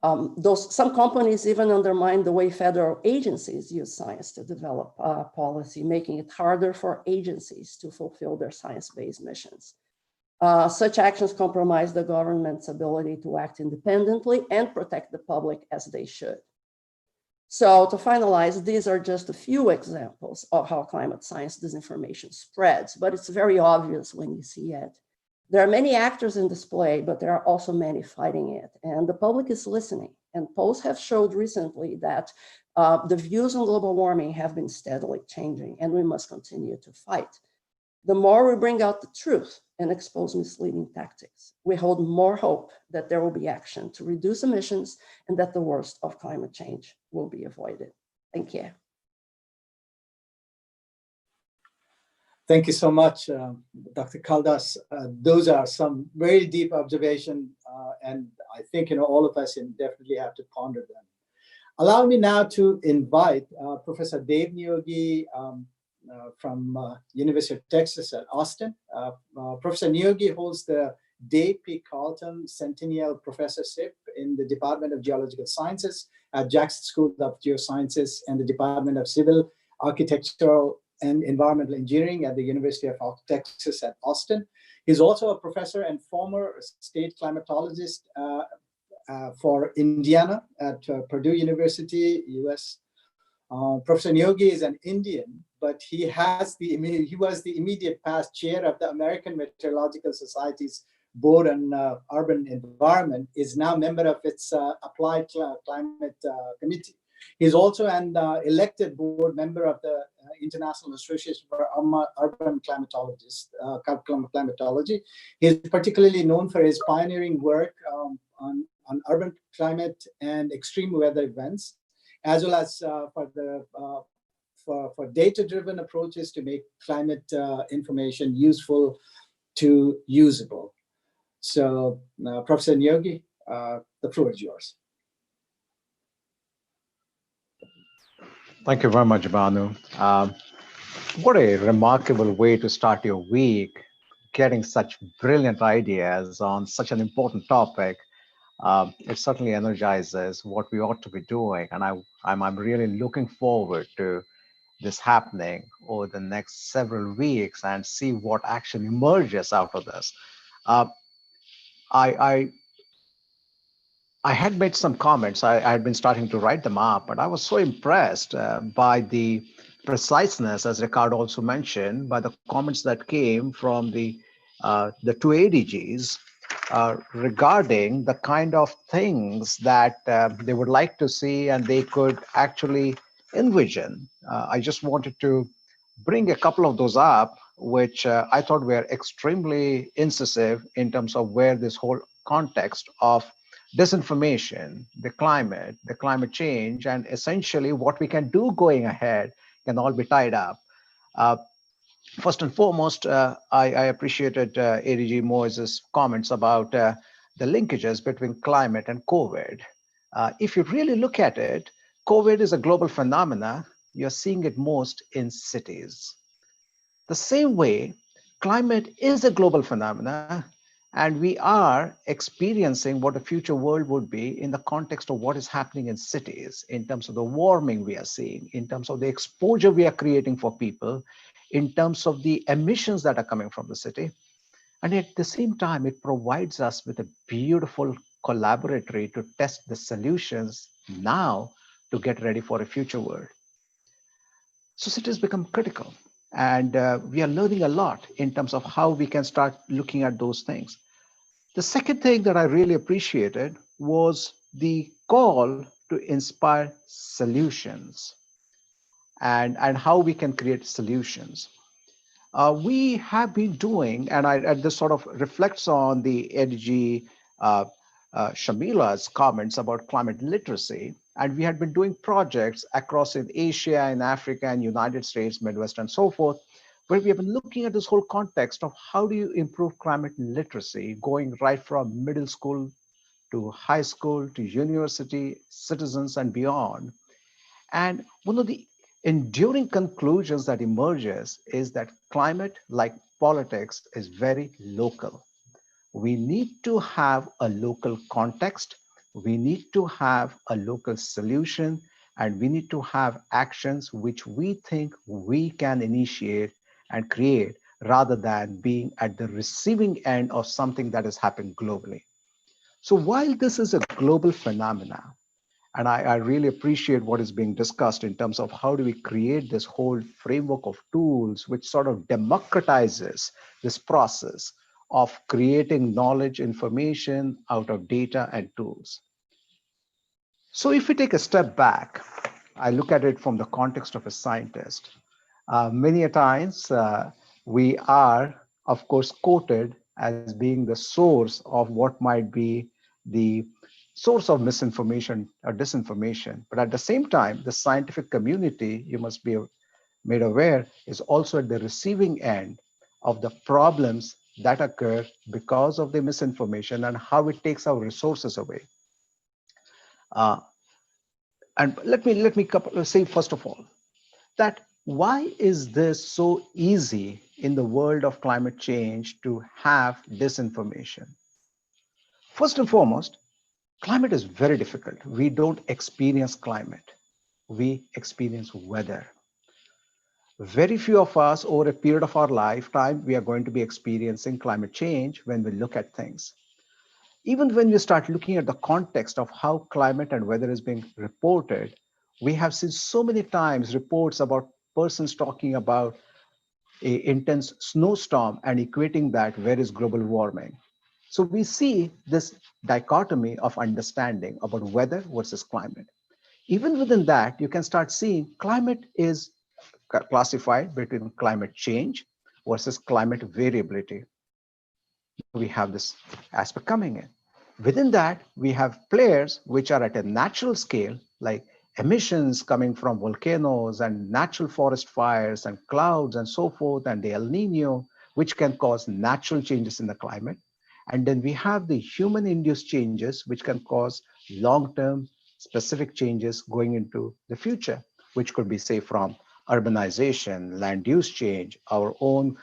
Some companies even undermine the way federal agencies use science to develop policy, making it harder for agencies to fulfill their science-based missions. Such actions compromise the government's ability to act independently and protect the public as they should. So to finalize, these are just a few examples of how climate science disinformation spreads, but it's very obvious when you see it. There are many actors in display, but there are also many fighting it, and the public is listening. And polls have showed recently that the views on global warming have been steadily changing, and we must continue to fight. The more we bring out the truth and expose misleading tactics, we hold more hope that there will be action to reduce emissions and that the worst of climate change will be avoided. Thank you. Thank you so much, Dr. Caldas. Those are some very deep observations, and I think all of us definitely have to ponder them. Allow me now to invite Professor Dave Niyogi from University of Texas at Austin. Professor Niyogi holds the Dave P. Carlton Centennial Professorship in the Department of Geological Sciences at Jackson School of Geosciences and the Department of Civil, Architectural, and Environmental Engineering at the University of Texas at Austin. He's also a professor and former state climatologist for Indiana at Purdue University, US. Professor Niyogi is an Indian, but he was the immediate past chair of the American Meteorological Society's Board on Urban Environment, is now member of its Applied Climate Committee. He's also an elected board member of the International Association for Urban Climatology. He's particularly known for his pioneering work on urban climate and extreme weather events, as well as for data-driven approaches to make climate information useful to usable. So, Professor Nyogi, the floor is yours. Thank you very much, Banu. What a remarkable way to start your week, getting such brilliant ideas on such an important topic. It certainly energizes what we ought to be doing. And I'm really looking forward to this happening over the next several weeks and see what actually emerges out of this. Uh, I had made some comments. I had been starting to write them up, but I was so impressed by the preciseness, as Ricardo also mentioned, by the comments that came from the two ADGs regarding the kind of things that they would like to see and they could actually envision. I just wanted to bring a couple of those up, which I thought were extremely incisive in terms of where this whole context of disinformation, the climate change, and essentially what we can do going ahead can all be tied up. Uh, First and foremost, I appreciated ADG Moises' comments about the linkages between climate and COVID. If you really look at it, COVID is a global phenomena. You're seeing it most in cities. The same way, climate is a global phenomena, and we are experiencing what a future world would be in the context of what is happening in cities, in terms of the warming we are seeing, in terms of the exposure we are creating for people, in terms of the emissions that are coming from the city. And at the same time, it provides us with a beautiful collaboratory to test the solutions now to get ready for a future world. So cities become critical. And we are learning a lot in terms of how we can start looking at those things. The second thing that I really appreciated was the call to inspire solutions and how we can create solutions. We have been doing, and this sort of reflects on the ADG Shamila's comments about climate literacy. And we had been doing projects across in Asia, in Africa, and United States, Midwest, and so forth, where we have been looking at this whole context of how do you improve climate literacy, going right from middle school to high school to university, citizens, and beyond. And one of the enduring conclusions that emerges is that climate, like politics, is very local. We need to have a local context, we need to have a local solution, and we need to have actions which we think we can initiate and create rather than being at the receiving end of something that is happening globally. So while this is a global phenomena, and I really appreciate what is being discussed in terms of how do we create this whole framework of tools which sort of democratizes this process of creating knowledge, information out of data and tools. So if we take a step back, I look at it from the context of a scientist. Many a times we are, of course, quoted as being the source of what might be the source of misinformation or disinformation. But at the same time, the scientific community, you must be made aware, is also at the receiving end of the problems that occur because of the misinformation and how it takes our resources away. And let me say, first of all, that why is this so easy in the world of climate change to have disinformation? First and foremost, climate is very difficult. We don't experience climate. We experience weather. Very few of us over a period of our lifetime, we are going to be experiencing climate change when we look at things. Even when we start looking at the context of how climate and weather is being reported, we have seen so many times reports about persons talking about an intense snowstorm and equating that where is global warming. So we see this dichotomy of understanding about weather versus climate. Even within that, you can start seeing climate is classified between climate change versus climate variability. We have this aspect coming in. Within that, we have players which are at a natural scale, like emissions coming from volcanoes and natural forest fires and clouds and so forth, and the El Nino, which can cause natural changes in the climate. And then we have the human-induced changes, which can cause long-term specific changes going into the future, which could be, say, from urbanization, land use change, our own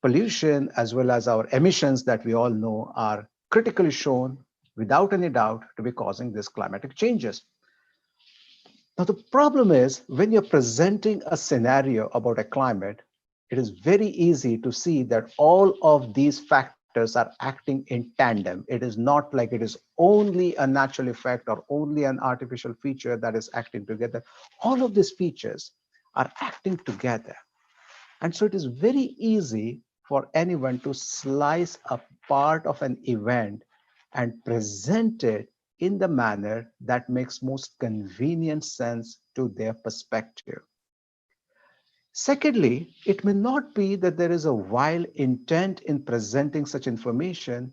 pollution, as well as our emissions that we all know are critically shown without any doubt to be causing these climatic changes. Now, the problem is when you're presenting a scenario about a climate, it is very easy to see that all of these factors are acting in tandem. It is not like it is only a natural effect or only an artificial feature that is acting together. All of these features are acting together. And so it is very easy for anyone to slice a part of an event and present it in the manner that makes most convenient sense to their perspective. Secondly, it may not be that there is a vile intent in presenting such information.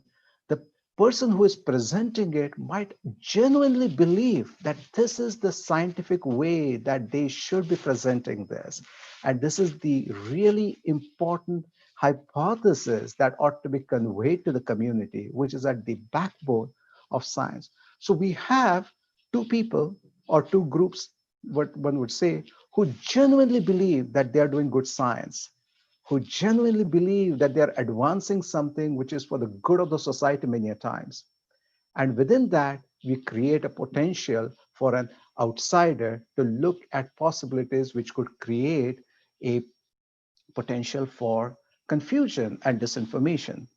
The person who is presenting it might genuinely believe that this is the scientific way that they should be presenting this. And this is the really important hypothesis that ought to be conveyed to the community, which is at the backbone of science. So we have two people or two groups, what one would say, who genuinely believe that they are doing good science, who genuinely believe that they are advancing something which is for the good of the society many a times. And within that, we create a potential for an outsider to look at possibilities which could create a potential for confusion and disinformation.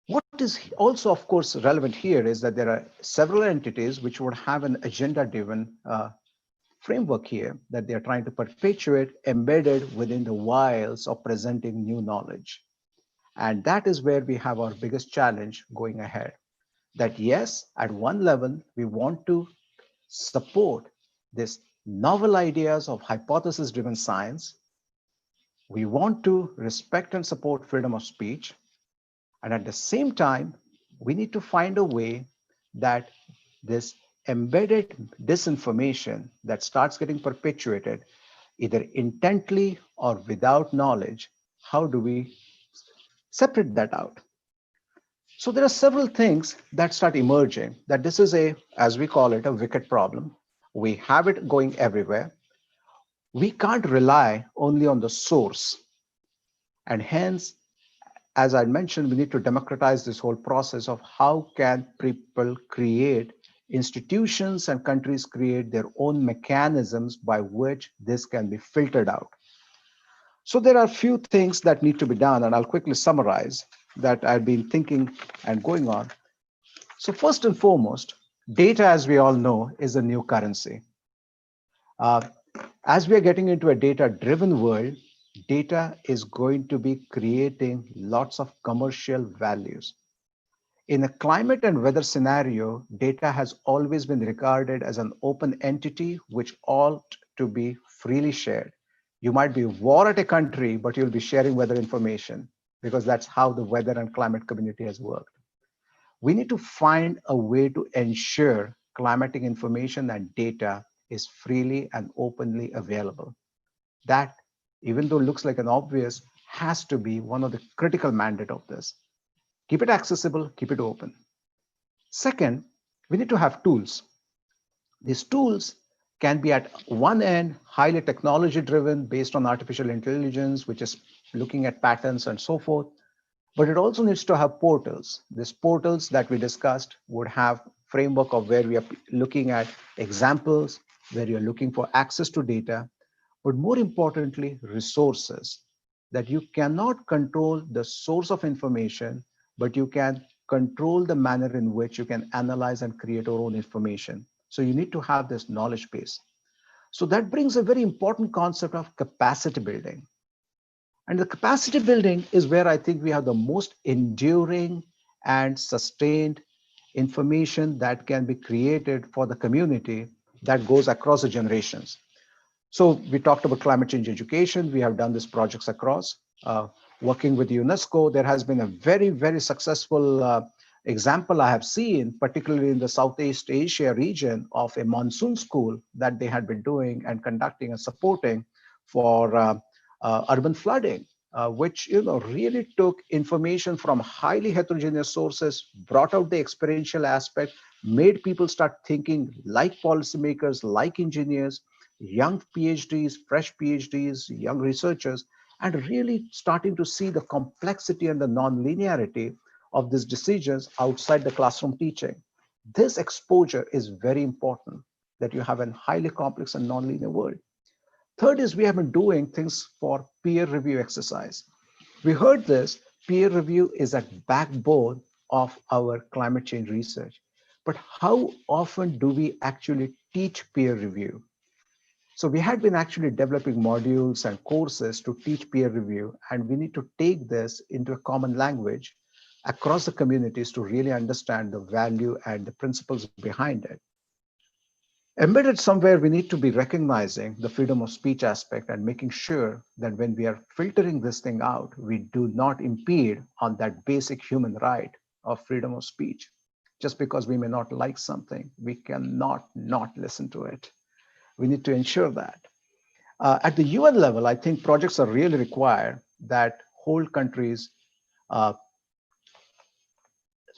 What is also, of course, relevant here is that there are several entities which would have an agenda-driven framework here that they are trying to perpetuate embedded within the wiles of presenting new knowledge. And that is where we have our biggest challenge going ahead. That yes, at one level, we want to support this novel ideas of hypothesis-driven science. We want to respect and support freedom of speech. And at the same time, we need to find a way that this embedded disinformation that starts getting perpetuated, either intently or without knowledge, how do we separate that out? So there are several things that start emerging, that this is a, as we call it, a wicked problem. We have it going everywhere. We can't rely only on the source. And hence, as I mentioned, we need to democratize this whole process of how can people create institutions and countries create their own mechanisms by which this can be filtered out. So there are a few things that need to be done, and I'll quickly summarize that I've been thinking and going on. So first and foremost, data, as we all know, is a new currency. As we are getting into a data-driven world, data is going to be creating lots of commercial values. In a climate and weather scenario, data has always been regarded as an open entity which ought to be freely shared. You might be war at a country, but you'll be sharing weather information because that's how the weather and climate community has worked. We need to find a way to ensure climatic information and data is freely and openly available. That, even though it looks like an obvious, has to be one of the critical mandate of this. Keep it accessible, keep it open. Second, we need to have tools. These tools can be at one end, highly technology driven based on artificial intelligence, which is looking at patterns and so forth. But it also needs to have portals. These portals that we discussed would have framework of where we are looking at examples, where you're looking for access to data, but more importantly, resources, that you cannot control the source of information, but you can control the manner in which you can analyze and create your own information. So you need to have this knowledge base. So that brings a very important concept of capacity building. And the capacity building is where I think we have the most enduring and sustained information that can be created for the community that goes across the generations. So we talked about climate change education. We have done these projects across. Working with UNESCO, there has been a very, very successful example I have seen, particularly in the Southeast Asia region, of a monsoon school that they had been doing and conducting and supporting for urban flooding. which really took information from highly heterogeneous sources, brought out the experiential aspect, made people start thinking like policymakers, like engineers, young PhDs, fresh PhDs, young researchers, and really starting to see the complexity and the non-linearity of these decisions outside the classroom teaching. This exposure is very important, that you have a highly complex and non-linear world. Third is we have been doing things for peer review exercise. We heard this, peer review is at backbone of our climate change research. But how often do we actually teach peer review? So we had been actually developing modules and courses to teach peer review, and we need to take this into a common language across the communities to really understand the value and the principles behind it. Embedded somewhere, we need to be recognizing the freedom of speech aspect and making sure that when we are filtering this thing out, we do not impede on that basic human right of freedom of speech. Just because we may not like something, we cannot not listen to it. We need to ensure that. At the UN level, I think projects are really required that hold countries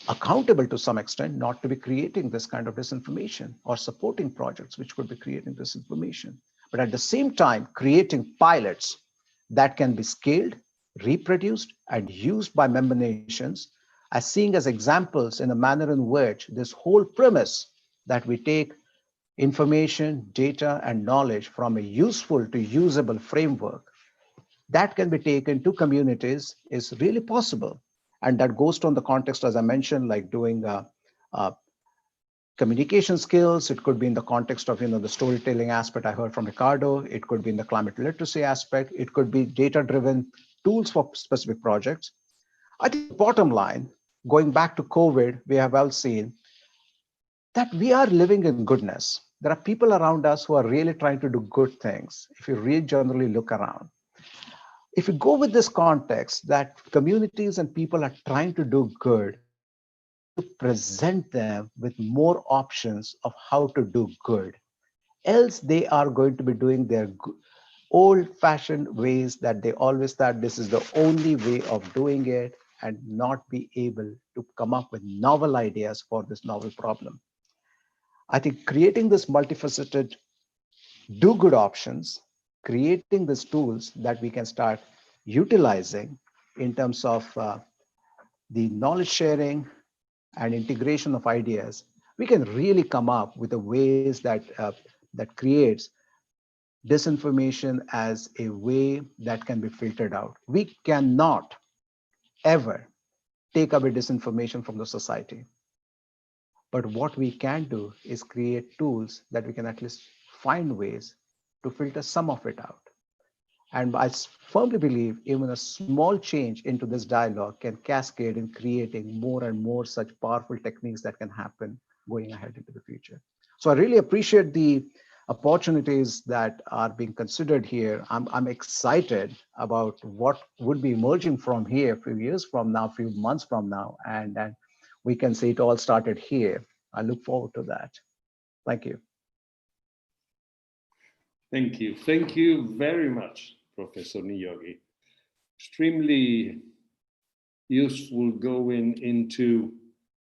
accountable to some extent, not to be creating this kind of disinformation or supporting projects which could be creating disinformation. But at the same time, creating pilots that can be scaled, reproduced, and used by member nations as seeing as examples in a manner in which this whole premise that we take information, data, and knowledge from a useful to usable framework that can be taken to communities is really possible. And that goes to the context, as I mentioned, like doing communication skills. It could be in the context of the storytelling aspect I heard from Ricardo. It could be in the climate literacy aspect. It could be data-driven tools for specific projects. I think the bottom line, going back to COVID, we have all seen that we are living in goodness. There are people around us who are really trying to do good things, if you really generally look around. If you go with this context that communities and people are trying to do good, to present them with more options of how to do good. Else they are going to be doing their old-fashioned ways that they always thought this is the only way of doing it and not be able to come up with novel ideas for this novel problem. I think creating this multifaceted do good options, creating these tools that we can start utilizing in terms of the knowledge sharing and integration of ideas, we can really come up with the ways that that creates disinformation as a way that can be filtered out. We cannot ever take away disinformation from the society. But what we can do is create tools that we can at least find ways to filter some of it out. And I firmly believe even a small change into this dialogue can cascade in creating more and more such powerful techniques that can happen going ahead into the future. So I really appreciate the opportunities that are being considered here. I'm excited about what would be emerging from here a few years from now, a few months from now, and we can say it all started here. I look forward to that. Thank you. Thank you. Thank you very much, Professor Niyogi. Extremely useful going into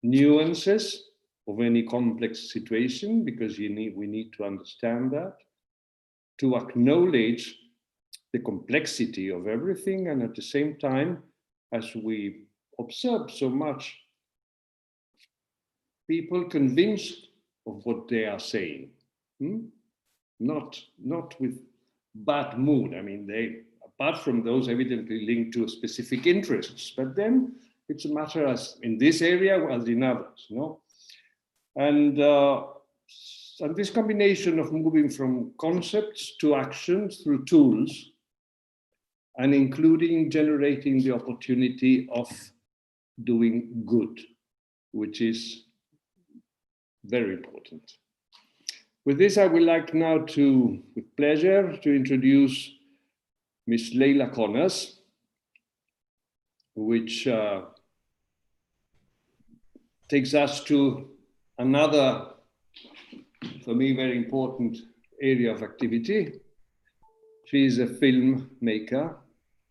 nuances of any complex situation, because we need to understand that, to acknowledge the complexity of everything, and at the same time, as we observe so much, people convinced of what they are saying. Not with bad mood. I mean, they, apart from those evidently linked to specific interests, but then it's a matter as in this area as in others, And this combination of moving from concepts to actions through tools, and including generating the opportunity of doing good, which is very important. With this, I would like now to, with pleasure, to introduce Ms. Leila Connors, which takes us to another, for me, very important area of activity. She is a filmmaker,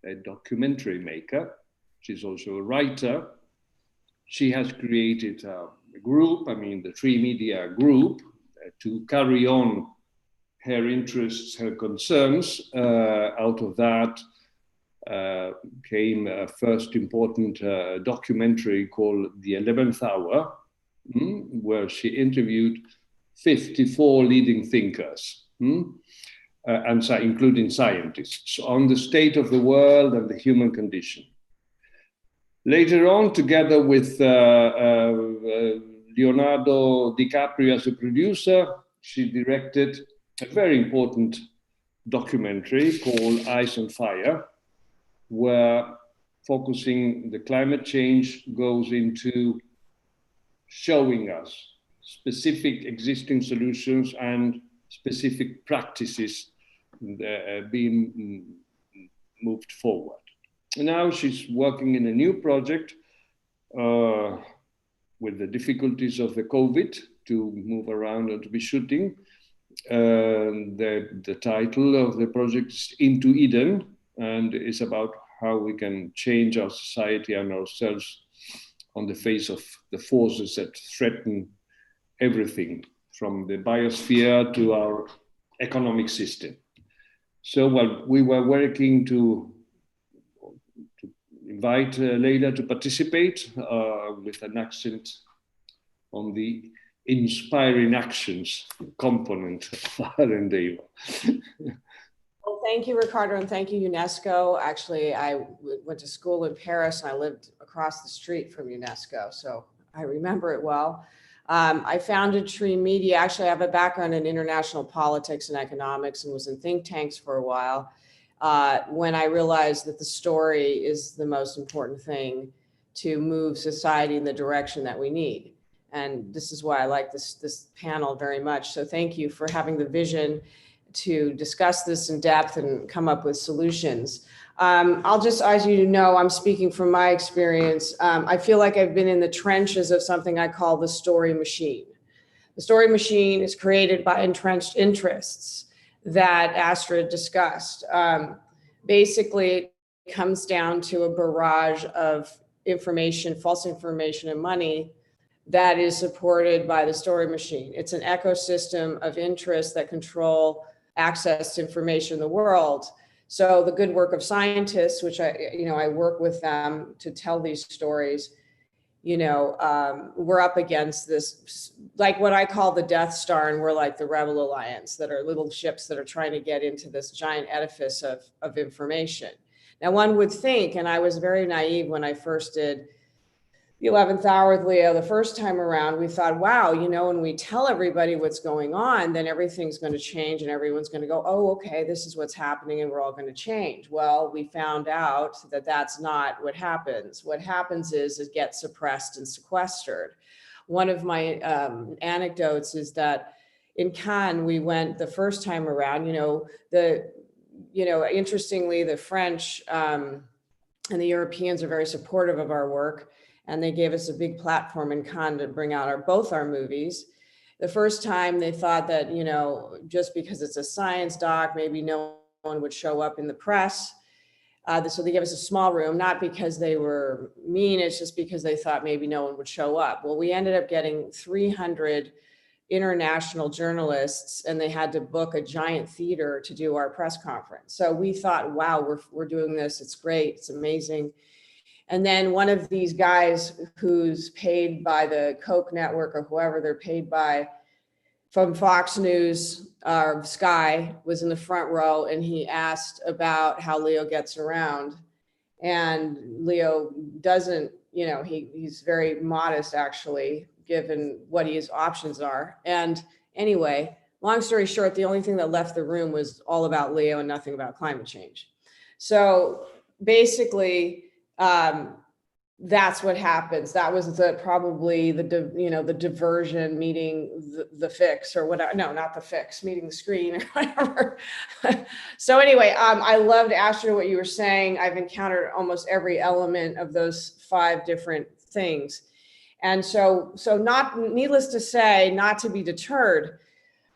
a documentary maker. She's also a writer. She has created a group, the Tree Media Group, to carry on her interests, her concerns. Out of that came a first important documentary called The 11th Hour, where she interviewed 54 leading thinkers, and including scientists, on the state of the world and the human condition. Later on, together with Leonardo DiCaprio as a producer, she directed a very important documentary called Ice and Fire, where focusing the climate change goes into showing us specific existing solutions and specific practices being moved forward. And now she's working in a new project with the difficulties of the COVID to move around and to be shooting. The title of the project is Into Eden, and it's about how we can change our society and ourselves on the face of the forces that threaten everything from the biosphere to our economic system. So, well, we were working to invite Leila to participate with an accent on the inspiring actions component of our endeavor. Well, thank you, Ricardo, and thank you, UNESCO. Actually, I went to school in Paris and I lived across the street from UNESCO, so I remember it well. I founded Tree Media. Actually, I have a background in international politics and economics and was in think tanks for a while when I realized that the story is the most important thing to move society in the direction that we need. And this is why I like this panel very much. So thank you for having the vision to discuss this in depth and come up with solutions. I'll just, as you know, I'm speaking from my experience. I feel like I've been in the trenches of something I call the story machine. The story machine is created by entrenched interests that Astrid discussed. Basically, it comes down to a barrage of information, false information and money that is supported by the story machine. It's an ecosystem of interests that control access to information in the world. So the good work of scientists, which I work with them to tell these stories, we're up against this, like what I call the Death Star, and we're like the Rebel Alliance, that are little ships that are trying to get into this giant edifice of information. Now, one would think, and I was very naive when I first did the 11th Hour with Leo the first time around, we thought, wow, when we tell everybody what's going on, then everything's going to change and everyone's going to go, oh, okay, this is what's happening and we're all going to change. Well, we found out that that's not what happens. What happens is it gets suppressed and sequestered. One of my anecdotes is that in Cannes, we went the first time around, interestingly, the French and the Europeans are very supportive of our work. And they gave us a big platform in Cannes to bring out both our movies. The first time they thought that, just because it's a science doc, maybe no one would show up in the press. So they gave us a small room, not because they were mean, it's just because they thought maybe no one would show up. Well, we ended up getting 300 international journalists, and they had to book a giant theater to do our press conference. So we thought, wow, we're doing this, it's great, it's amazing. And then one of these guys who's paid by the Koch network or whoever they're paid by from Fox News or Sky was in the front row, and he asked about how Leo gets around. And Leo doesn't, he's very modest actually, given what his options are. And anyway, long story short, the only thing that left the room was all about Leo and nothing about climate change. So basically, that's what happens. That was probably the diversion meeting the fix or whatever. No, not the fix, meeting the screen or whatever. So anyway, I loved, Astrid, what you were saying. I've encountered almost every element of those 5 different things. And so not needless to say, not to be deterred,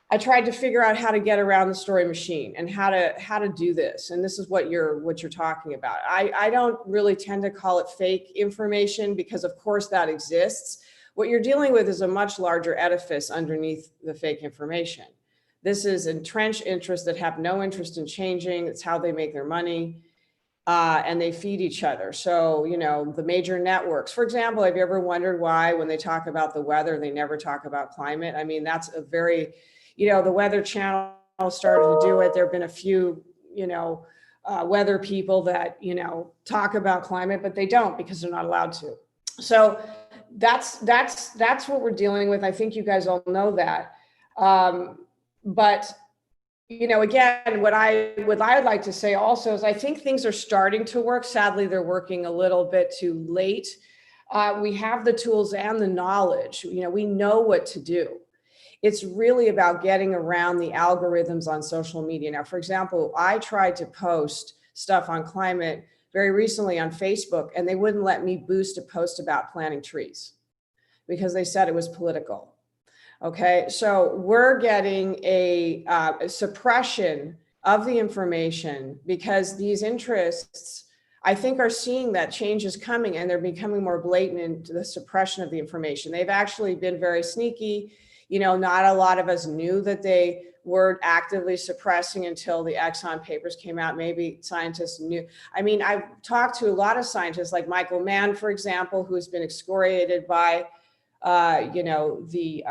I tried to figure out how to get around the story machine and how to do this. And this is what you're talking about. I don't really tend to call it fake information because of course that exists. What you're dealing with is a much larger edifice underneath the fake information. This is entrenched interests that have no interest in changing. It's how they make their money. And they feed each other. So, you know, the major networks, for example, have you ever wondered why when they talk about the weather, they never talk about climate? I mean, that's a very, you know, the Weather Channel started to do it. There have been a few, you know, weather people that, you know, talk about climate, but they don't because they're not allowed to. So that's what we're dealing with. I think you guys all know that. But you know, again, what I'd like to say also is I think things are starting to work. Sadly, they're working a little bit too late. We have the tools and the knowledge. You know, we know what to do. It's really about getting around the algorithms on social media. Now, for example, I tried to post stuff on climate very recently on Facebook, and they wouldn't let me boost a post about planting trees because they said it was political. Okay, so we're getting a suppression of the information because these interests, I think, are seeing that change is coming and they're becoming more blatant in the suppression of the information. They've actually been very sneaky. You know, not a lot of us knew that they were actively suppressing until the Exxon papers came out. Maybe scientists knew. I mean, I've talked to a lot of scientists like Michael Mann, for example, who's been excoriated by you know, the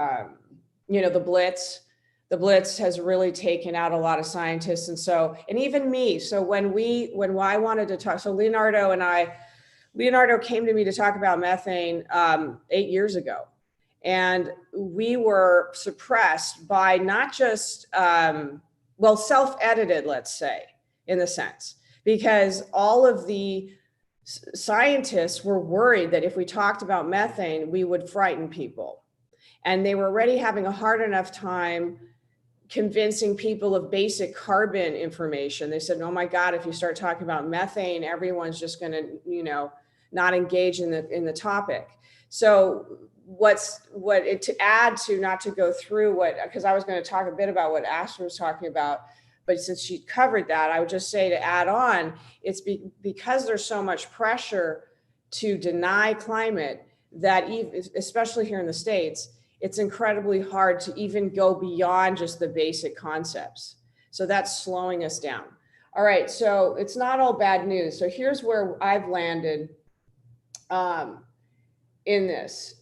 Blitz. The Blitz has really taken out a lot of scientists. And so, and even me. So when I wanted to talk, so Leonardo came to me to talk about methane 8 years ago. And we were suppressed by not just, well, self-edited, let's say, in the sense, because all of the scientists were worried that if we talked about methane, we would frighten people. And they were already having a hard enough time convincing people of basic carbon information. They said, oh my God, if you start talking about methane, everyone's just going to, you know, not engage in the topic. So to add to, not to go through because I was going to talk a bit about what Ashley was talking about, but since she covered that, I would just say to add on, it's because there's so much pressure to deny climate that especially here in the States, it's incredibly hard to even go beyond just the basic concepts. So that's slowing us down. All right, so it's not all bad news. So here's where I've landed in this,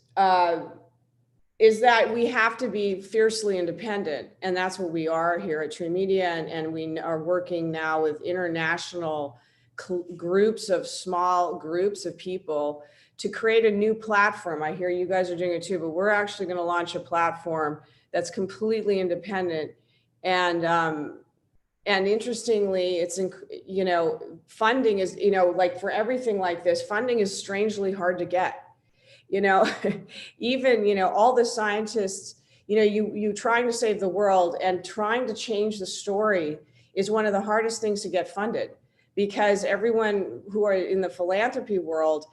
is that we have to be fiercely independent. And that's what we are here at Tree Media. And we are working now with international small groups of people to create a new platform. I hear you guys are doing it too, but we're actually going to launch a platform that's completely independent. And interestingly, it's, you know, funding is, you know, like for everything like this, funding is strangely hard to get. You know, even, you know, all the scientists, you know, you trying to save the world and trying to change the story is one of the hardest things to get funded, because everyone who are in the philanthropy world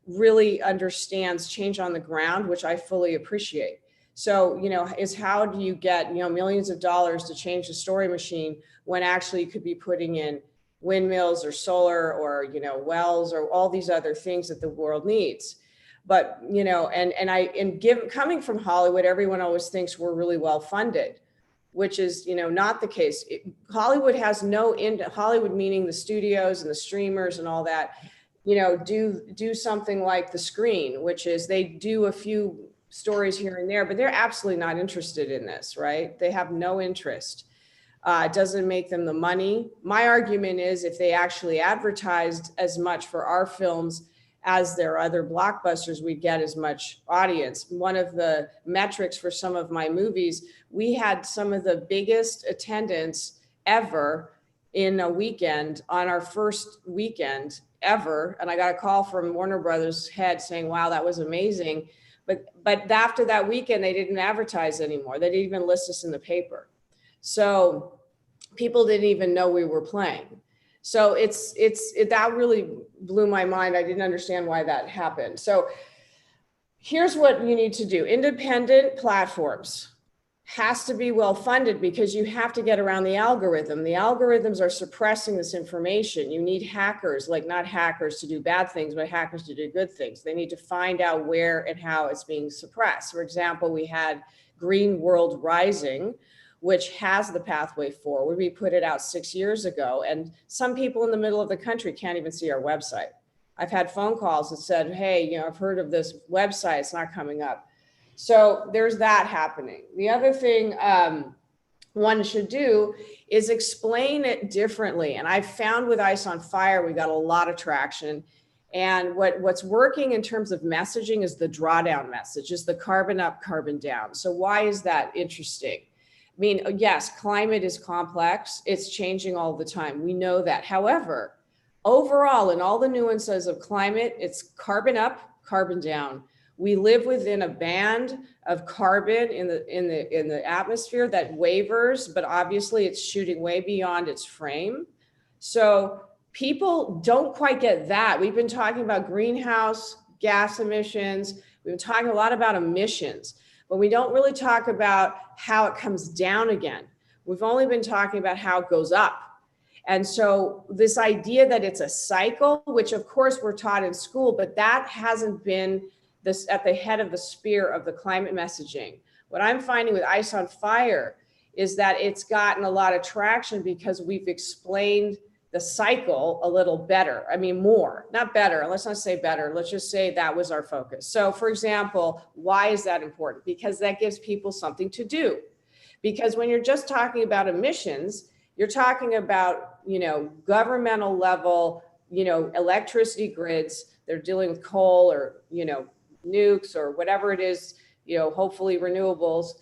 really understands change on the ground, which I fully appreciate. So, you know, is how do you get, you know, millions of dollars to change the story machine when actually you could be putting in windmills or solar or, you know, wells or all these other things that the world needs. But, you know, coming from Hollywood, everyone always thinks we're really well funded, which is, you know, not the case. Hollywood has Hollywood meaning the studios and the streamers and all that, you know, do something like The Screen, which is they do a few stories here and there, but they're absolutely not interested in this, right? They have no interest. It doesn't make them the money. My argument is if they actually advertised as much for our films as their other blockbusters, we'd get as much audience. One of the metrics for some of my movies, we had some of the biggest attendance ever in a weekend on our first weekend ever. And I got a call from Warner Brothers head saying, wow, that was amazing. But after that weekend, they didn't advertise anymore. They didn't even list us in the paper. So people didn't even know we were playing. So that really blew my mind. I didn't understand why that happened. So here's what you need to do. Independent platforms. has to be well funded because you have to get around the algorithm. The algorithms are suppressing this information. You need hackers, like not hackers to do bad things, but hackers to do good things. They need to find out where and how it's being suppressed. For example, we had Green World Rising, which has the pathway forward. We put it out 6 years ago, and some people in the middle of the country can't even see our website. I've had phone calls that said, hey, you know, I've heard of this website, it's not coming up. So there's that happening. The other thing one should do is explain it differently. And I've found with Ice on Fire, we got a lot of traction. And what's working in terms of messaging is the drawdown message, is the carbon up, carbon down. So why is that interesting? I mean, yes, climate is complex. It's changing all the time. We know that. However, overall, in all the nuances of climate, it's carbon up, carbon down. We live within a band of carbon in the atmosphere that wavers, but obviously it's shooting way beyond its frame. So people don't quite get that. We've been talking about greenhouse gas emissions. We've been talking a lot about emissions, but we don't really talk about how it comes down again. We've only been talking about how it goes up. And so this idea that it's a cycle, which of course we're taught in school, but that hasn't been this at the head of the spear of the climate messaging. What I'm finding with Ice on Fire is that it's gotten a lot of traction because we've explained the cycle a little better. I mean, more, not better. Let's not say better. Let's just say that was our focus. So for example, why is that important? Because that gives people something to do. Because when you're just talking about emissions, you're talking about, you know, governmental level, you know, electricity grids. They're dealing with coal or, you know, nukes or whatever it is, you know, hopefully renewables.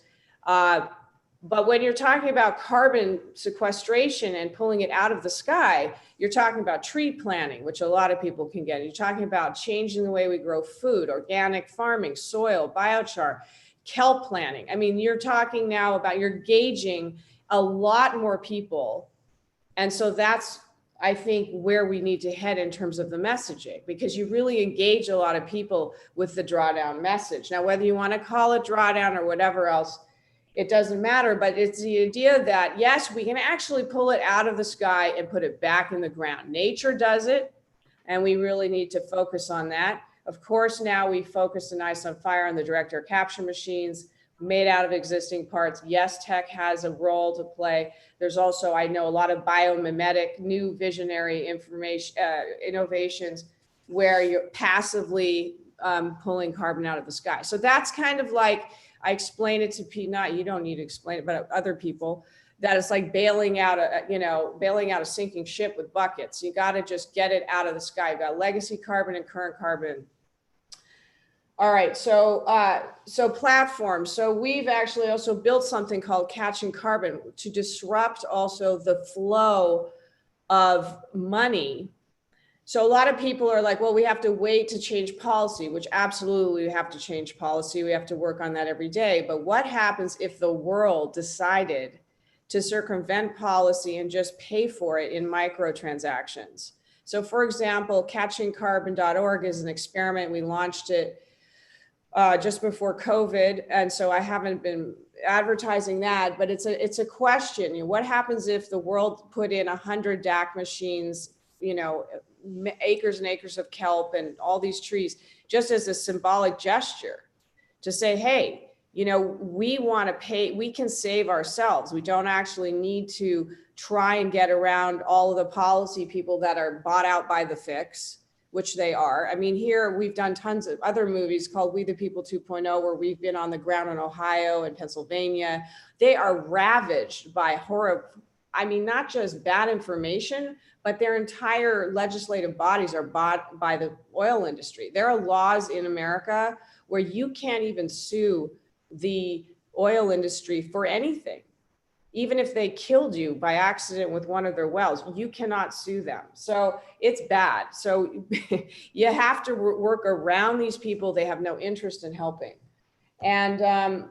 But when you're talking about carbon sequestration and pulling it out of the sky, you're talking about tree planting, which a lot of people can get. You're talking about changing the way we grow food, organic farming, soil, biochar, kelp planting. I mean, you're talking now about, you're gauging a lot more people. And so that's, I think, where we need to head in terms of the messaging, because you really engage a lot of people with the drawdown message. Now, whether you want to call it drawdown or whatever else, it doesn't matter, but it's the idea that, yes, we can actually pull it out of the sky and put it back in the ground. Nature does it, and we really need to focus on that. Of course, now we focus in Ice on Fire on the direct air capture machines made out of existing parts. Yes, tech has a role to play. There's also, I know, a lot of biomimetic, new visionary information, innovations where you're passively pulling carbon out of the sky. So that's kind of like, I explain it to people, not, you don't need to explain it, but other people, that it's like bailing out a sinking ship with buckets. You got to just get it out of the sky. You've got legacy carbon and current carbon. All right, so platforms. So we've actually also built something called Catching Carbon to disrupt also the flow of money. So a lot of people are like, well, we have to wait to change policy, which absolutely we have to change policy. We have to work on that every day. But what happens if the world decided to circumvent policy and just pay for it in microtransactions? So for example, catchingcarbon.org is an experiment. We launched it just before COVID. And so I haven't been advertising that, but it's a question. You know, what happens if the world put in 100 DAC machines, you know, acres and acres of kelp and all these trees, just as a symbolic gesture to say, hey, you know, we want to pay, we can save ourselves. We don't actually need to try and get around all of the policy people that are bought out by the fix, which they are. I mean, here we've done tons of other movies called We the People 2.0, where we've been on the ground in Ohio and Pennsylvania. They are ravaged by horror. I mean, not just bad information, but their entire legislative bodies are bought by the oil industry. There are laws in America where you can't even sue the oil industry for anything. Even if they killed you by accident with one of their wells, you cannot sue them. So it's bad. So you have to work around these people. They have no interest in helping. And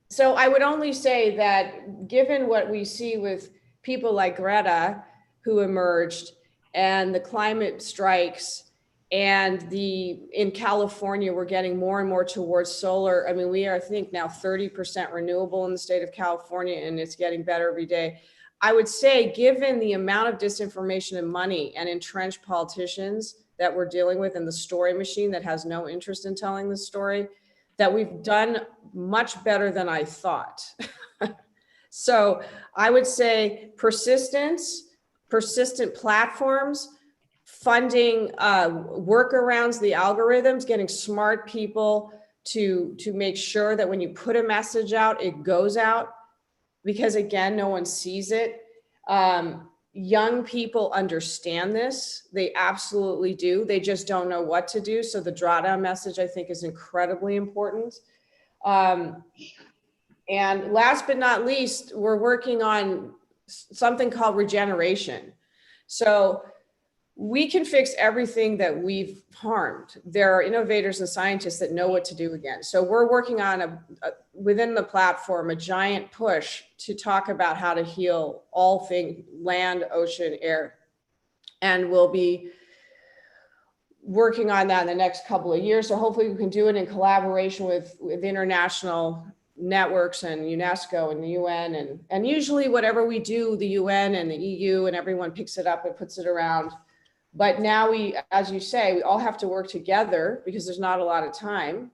so I would only say that given what we see with people like Greta, who emerged, and the climate strikes, And in California, we're getting more and more towards solar. I mean, we are, I think now 30% renewable in the state of California, and it's getting better every day. I would say, given the amount of disinformation and money and entrenched politicians that we're dealing with in the story machine that has no interest in telling the story, that we've done much better than I thought. So I would say persistence, persistent platforms, funding workarounds, the algorithms, getting smart people to make sure that when you put a message out, it goes out, because again, no one sees it. Young people understand this. They absolutely do. They just don't know what to do. So the drawdown message, I think, is incredibly important. And last but not least, we're working on something called regeneration. So we can fix everything that we've harmed. There are innovators and scientists that know what to do again. So we're working on within the platform, a giant push to talk about how to heal all things, land, ocean, air. And we'll be working on that in the next couple of years. So hopefully we can do it in collaboration with international networks and UNESCO and the UN. And usually whatever we do, the UN and the EU and everyone picks it up and puts it around. But now we, as you say, we all have to work together because there's not a lot of time.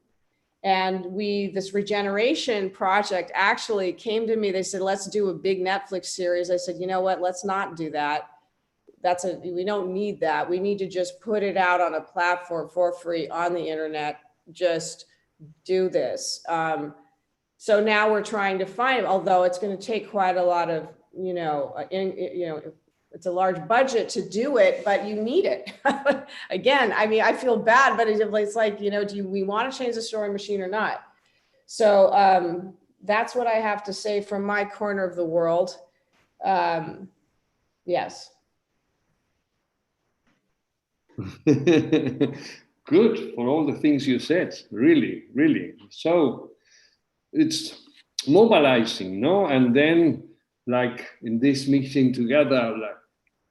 And this regeneration project actually came to me. They said, let's do a big Netflix series. I said, you know what, let's not do that. We don't need that. We need to just put it out on a platform for free on the internet. Just do this. So now we're trying to find, although it's going to take quite a lot of, it's a large budget to do it, but you need it. Again, I mean, I feel bad, but it's like, do we want to change the story machine or not? So that's what I have to say from my corner of the world. Yes. Good for all the things you said, really, really. So it's mobilizing, no? And then like in this meeting together,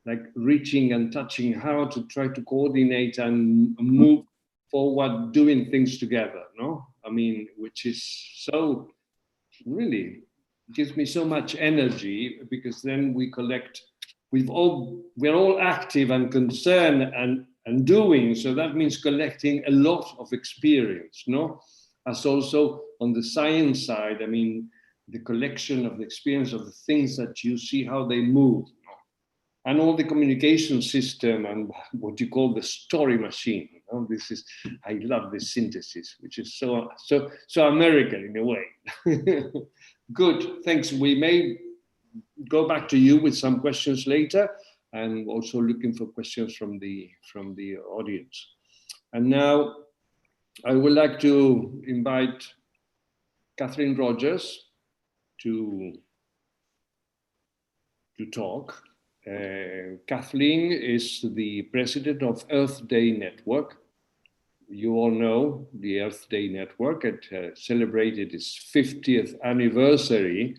like reaching and touching how to try to coordinate and move forward, doing things together, no? I mean, which is so really gives me so much energy, because then we collect, we're all active and concerned and doing. So that means collecting a lot of experience, no? As also on the science side, I mean, the collection of the experience of the things that you see, how they move, and all the communication system and what you call the story machine. This is, I love this synthesis, which is so American in a way. Good, thanks. We may go back to you with some questions later, and also looking for questions from the audience. And now I would like to invite Catherine Rogers to talk. Kathleen is the president of Earth Day Network. You all know the Earth Day Network. It celebrated its 50th anniversary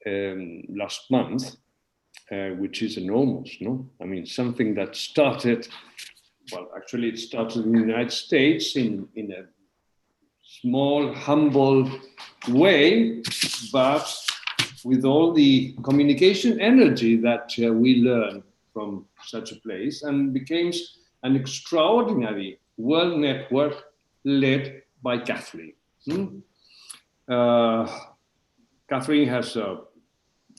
last month, which is enormous, no? I mean, something that started, well, actually it started in the United States in a small, humble way, but with all the communication energy that we learn from such a place, and became an extraordinary world network led by Kathleen. Kathleen has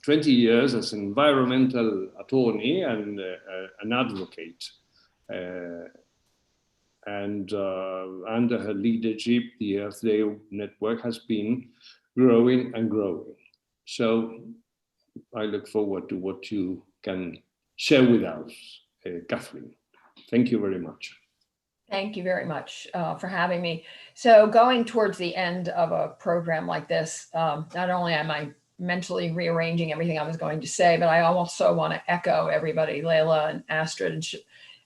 20 years as an environmental attorney and an advocate. And under her leadership, the Earth Day Network has been growing and growing. So I look forward to what you can share with us, Kathleen. Thank you very much. Thank you very much for having me. So going towards the end of a program like this, not only am I mentally rearranging everything I was going to say, but I also want to echo everybody, Layla and Astrid and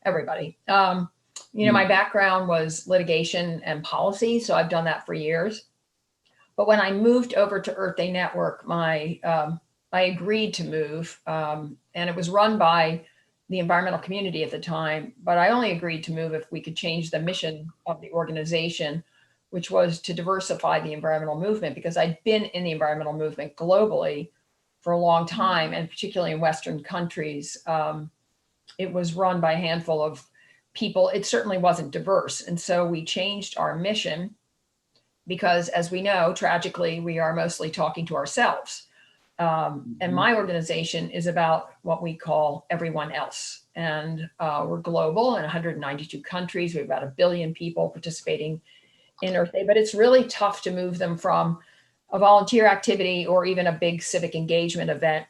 everybody. My background was litigation and policy, so I've done that for years. But when I moved over to Earth Day Network, I agreed to move, and it was run by the environmental community at the time, but I only agreed to move if we could change the mission of the organization, which was to diversify the environmental movement, because I'd been in the environmental movement globally for a long time, and particularly in Western countries. It was run by a handful of people. It certainly wasn't diverse. And so we changed our mission because, as we know, tragically, we are mostly talking to ourselves. And my organization is about what we call everyone else. And we're global in 192 countries. We have about 1 billion people participating in Earth Day, but it's really tough to move them from a volunteer activity or even a big civic engagement event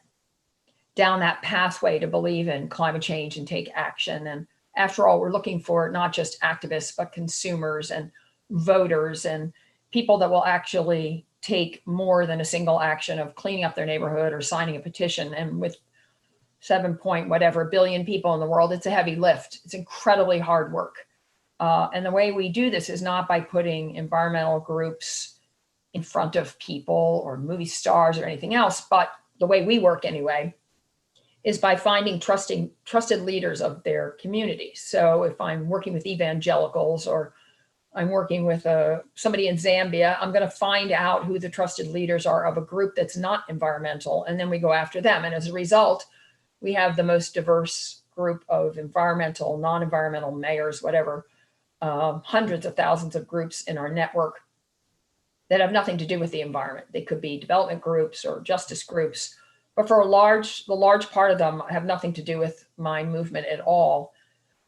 down that pathway to believe in climate change and take action. And after all, we're looking for not just activists, but consumers and voters and people that will actually take more than a single action of cleaning up their neighborhood or signing a petition. And with 7 point whatever billion people in the world, it's a heavy lift. It's incredibly hard work. And the way we do this is not by putting environmental groups in front of people or movie stars or anything else, but the way we work anyway is by finding trusted leaders of their community. So if I'm working with evangelicals or I'm working with somebody in Zambia, I'm going to find out who the trusted leaders are of a group that's not environmental, and then we go after them. And as a result, we have the most diverse group of environmental, non-environmental mayors, whatever, hundreds of thousands of groups in our network that have nothing to do with the environment. They could be development groups or justice groups, but for the large part of them have nothing to do with my movement at all.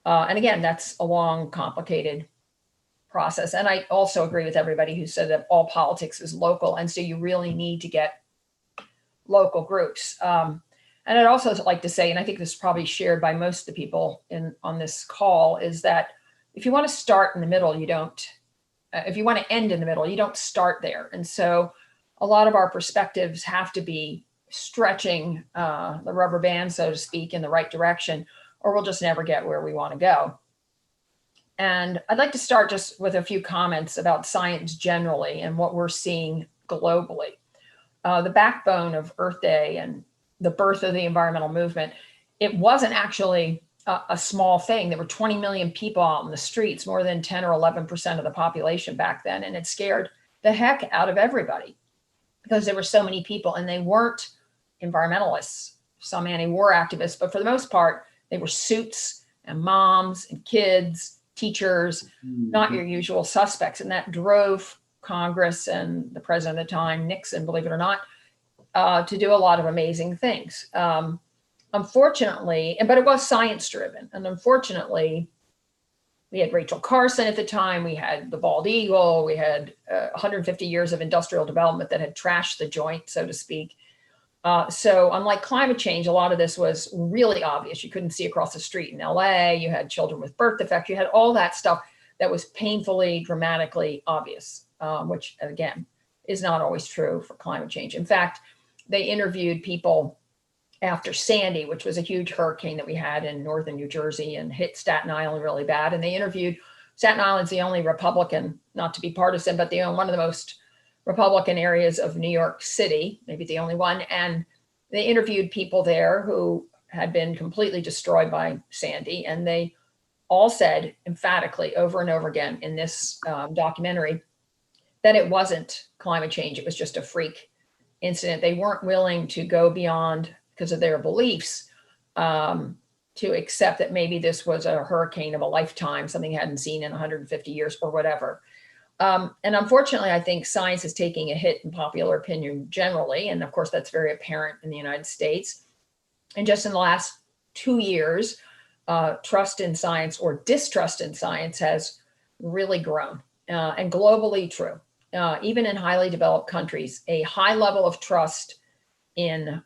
And again, that's a long, complicated process. And I also agree with everybody who said that all politics is local. And so you really need to get local groups. And I'd also like to say, and I think this is probably shared by most of the people on this call, is that if you want to start in the middle, you don't, if you want to end in the middle, you don't start there. And so a lot of our perspectives have to be stretching the rubber band, so to speak, in the right direction, or we'll just never get where we want to go. And I'd like to start just with a few comments about science generally and what we're seeing globally. The backbone of Earth Day and the birth of the environmental movement, it wasn't actually a small thing. There were 20 million people out in the streets, more than 10 or 11% of the population back then. And it scared the heck out of everybody because there were so many people, and they weren't environmentalists, some anti-war activists, but for the most part, they were suits and moms and kids, teachers, not your usual suspects. And that drove Congress and the president at the time, Nixon, believe it or not, to do a lot of amazing things. Unfortunately, but it was science driven. And unfortunately, we had Rachel Carson at the time, we had the bald eagle, we had 150 years of industrial development that had trashed the joint, so to speak. So unlike climate change, a lot of this was really obvious. You couldn't see across the street in LA, you had children with birth defects, you had all that stuff that was painfully, dramatically obvious, which again, is not always true for climate change. In fact, they interviewed people after Sandy, which was a huge hurricane that we had in northern New Jersey and hit Staten Island really bad. And they interviewed, Staten Island's the only Republican, not to be partisan, but one of the most Republican areas of New York City, maybe the only one. And they interviewed people there who had been completely destroyed by Sandy. And they all said emphatically over and over again in this documentary that it wasn't climate change. It was just a freak incident. They weren't willing to go beyond, because of their beliefs, to accept that maybe this was a hurricane of a lifetime, something hadn't seen in 150 years or whatever. And unfortunately, I think science is taking a hit in popular opinion generally. And of course, that's very apparent in the United States. And just in the last 2 years, trust in science or distrust in science has really grown, and globally true. Even in highly developed countries, a high level of trust in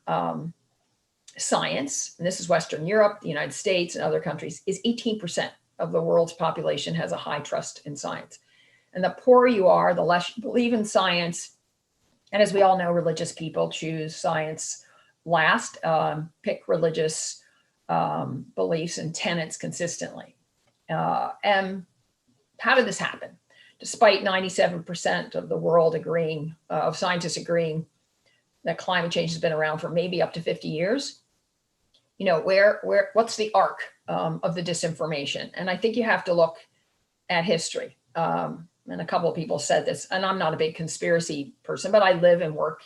science, and this is Western Europe, the United States, and other countries, is 18% of the world's population has a high trust in science. And the poorer you are, the less you believe in science. And as we all know, religious people choose science last, pick religious beliefs and tenets consistently. And how did this happen? Despite 97% of the world agreeing, of scientists agreeing that climate change has been around for maybe up to 50 years, you know, what's the arc of the disinformation? And I think you have to look at history. And a couple of people said this, and I'm not a big conspiracy person, but I live and work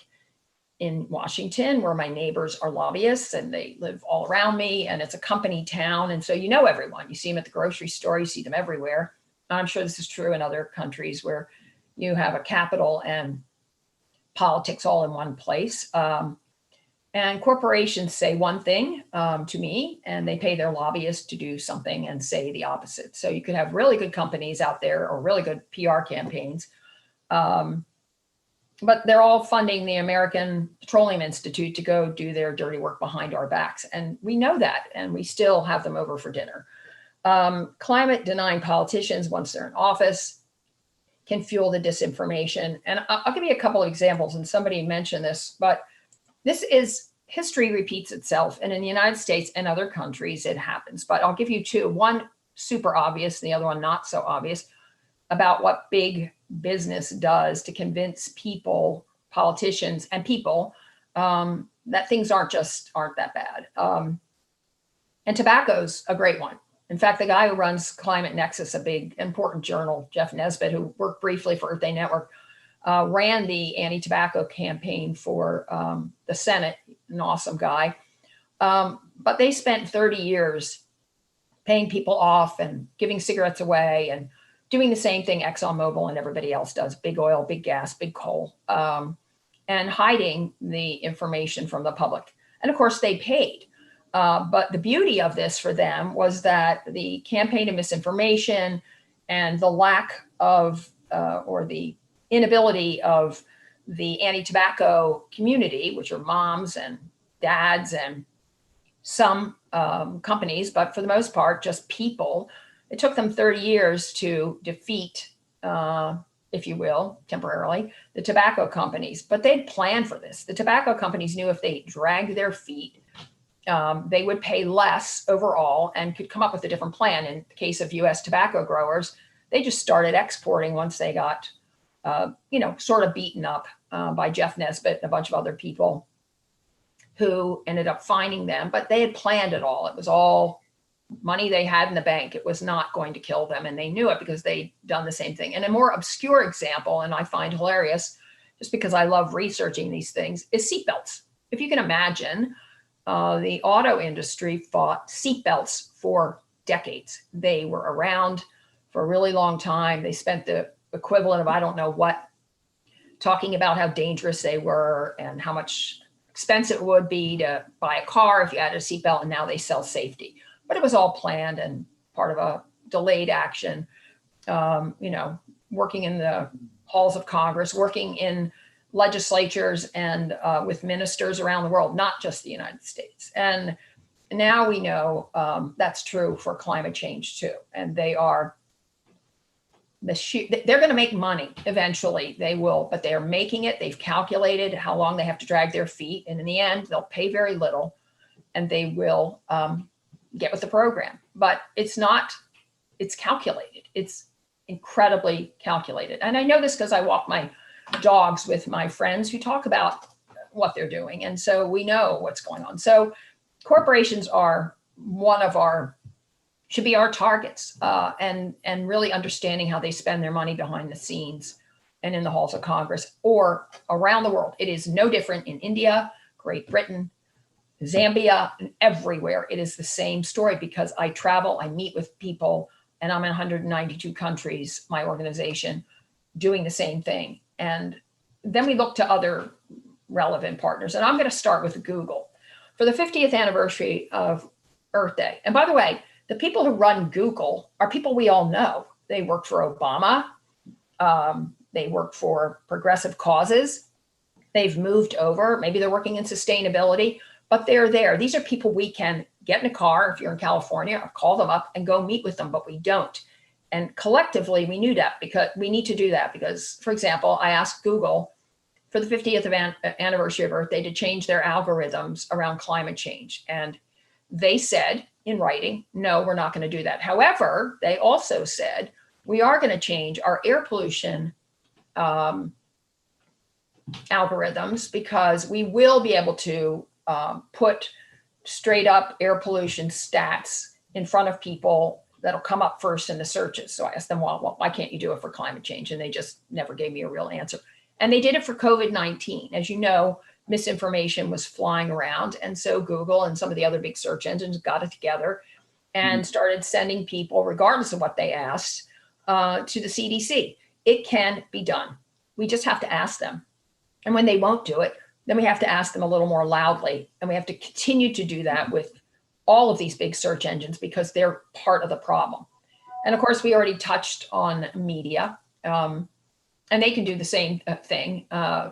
in Washington, where my neighbors are lobbyists and they live all around me, and it's a company town. And so you know everyone. You see them at the grocery store, you see them everywhere. I'm sure this is true in other countries where you have a capital and politics all in one place. And corporations say one thing to me, and they pay their lobbyists to do something and say the opposite. So you could have really good companies out there or really good PR campaigns, but they're all funding the American Petroleum Institute to go do their dirty work behind our backs. And we know that, and we still have them over for dinner. Climate denying politicians, once they're in office, can fuel the disinformation. And I'll give you a couple of examples, and somebody mentioned this, but this is, history repeats itself. And in the United States and other countries, it happens. But I'll give you two, one super obvious, and the other one not so obvious, about what big business does to convince people, politicians and people, that things aren't that bad. And tobacco's a great one. In fact, the guy who runs Climate Nexus, a big important journal, Jeff Nesbitt, who worked briefly for Earth Day Network, ran the anti-tobacco campaign for the Senate, an awesome guy. But they spent 30 years paying people off and giving cigarettes away and doing the same thing ExxonMobil and everybody else does, big oil, big gas, big coal, and hiding the information from the public. And of course they paid. But the beauty of this for them was that the campaign of misinformation and the lack of, or the inability of the anti-tobacco community, which are moms and dads and some companies, but for the most part, just people. It took them 30 years to defeat, if you will, temporarily, the tobacco companies. But they'd planned for this. The tobacco companies knew if they dragged their feet, they would pay less overall and could come up with a different plan. In the case of US tobacco growers, they just started exporting once they got, sort of beaten up by Jeff Nesbitt and a bunch of other people who ended up finding them. But they had planned it all. It was all money they had in the bank. It was not going to kill them. And they knew it because they'd done the same thing. And a more obscure example, and I find hilarious, just because I love researching these things, is seatbelts. If you can imagine, the auto industry fought seatbelts for decades. They were around for a really long time. They spent the equivalent of, I don't know what, talking about how dangerous they were and how much expense it would be to buy a car if you had a seatbelt, and now they sell safety. But it was all planned and part of a delayed action, working in the halls of Congress, working in legislatures and with ministers around the world, not just the United States. And now we know that's true for climate change too. And they are, they're going to make money eventually. They will, but they're making it. They've calculated how long they have to drag their feet. And in the end, they'll pay very little and they will get with the program. But it's calculated. It's incredibly calculated. And I know this because I walk my dogs with my friends who talk about what they're doing. And so we know what's going on. So corporations are should be our targets, and really understanding how they spend their money behind the scenes and in the halls of Congress or around the world. It is no different in India, Great Britain, Zambia, and everywhere. It is the same story because I travel, I meet with people, and I'm in 192 countries, my organization, doing the same thing. And then we look to other relevant partners. And I'm going to start with Google. For the 50th anniversary of Earth Day, and by the way, the people who run Google are people we all know. They worked for Obama. They work for progressive causes. They've moved over. Maybe they're working in sustainability, but they're there. These are people we can get in a car if you're in California, or call them up and go meet with them, but we don't. And collectively, we knew that because we need to do that because, for example, I asked Google for the 50th anniversary of Earth Day to change their algorithms around climate change. And they said in writing, no, we're not going to do that. However, they also said, we are going to change our air pollution algorithms because we will be able to put straight up air pollution stats in front of people that'll come up first in the searches. So I asked them, well, why can't you do it for climate change? And they just never gave me a real answer. And they did it for COVID-19. As you know, misinformation was flying around. And so Google and some of the other big search engines got it together and started sending people, regardless of what they asked, to the CDC. It can be done. We just have to ask them. And when they won't do it, then we have to ask them a little more loudly. And we have to continue to do that with all of these big search engines because they're part of the problem. And of course, we already touched on media, and they can do the same thing.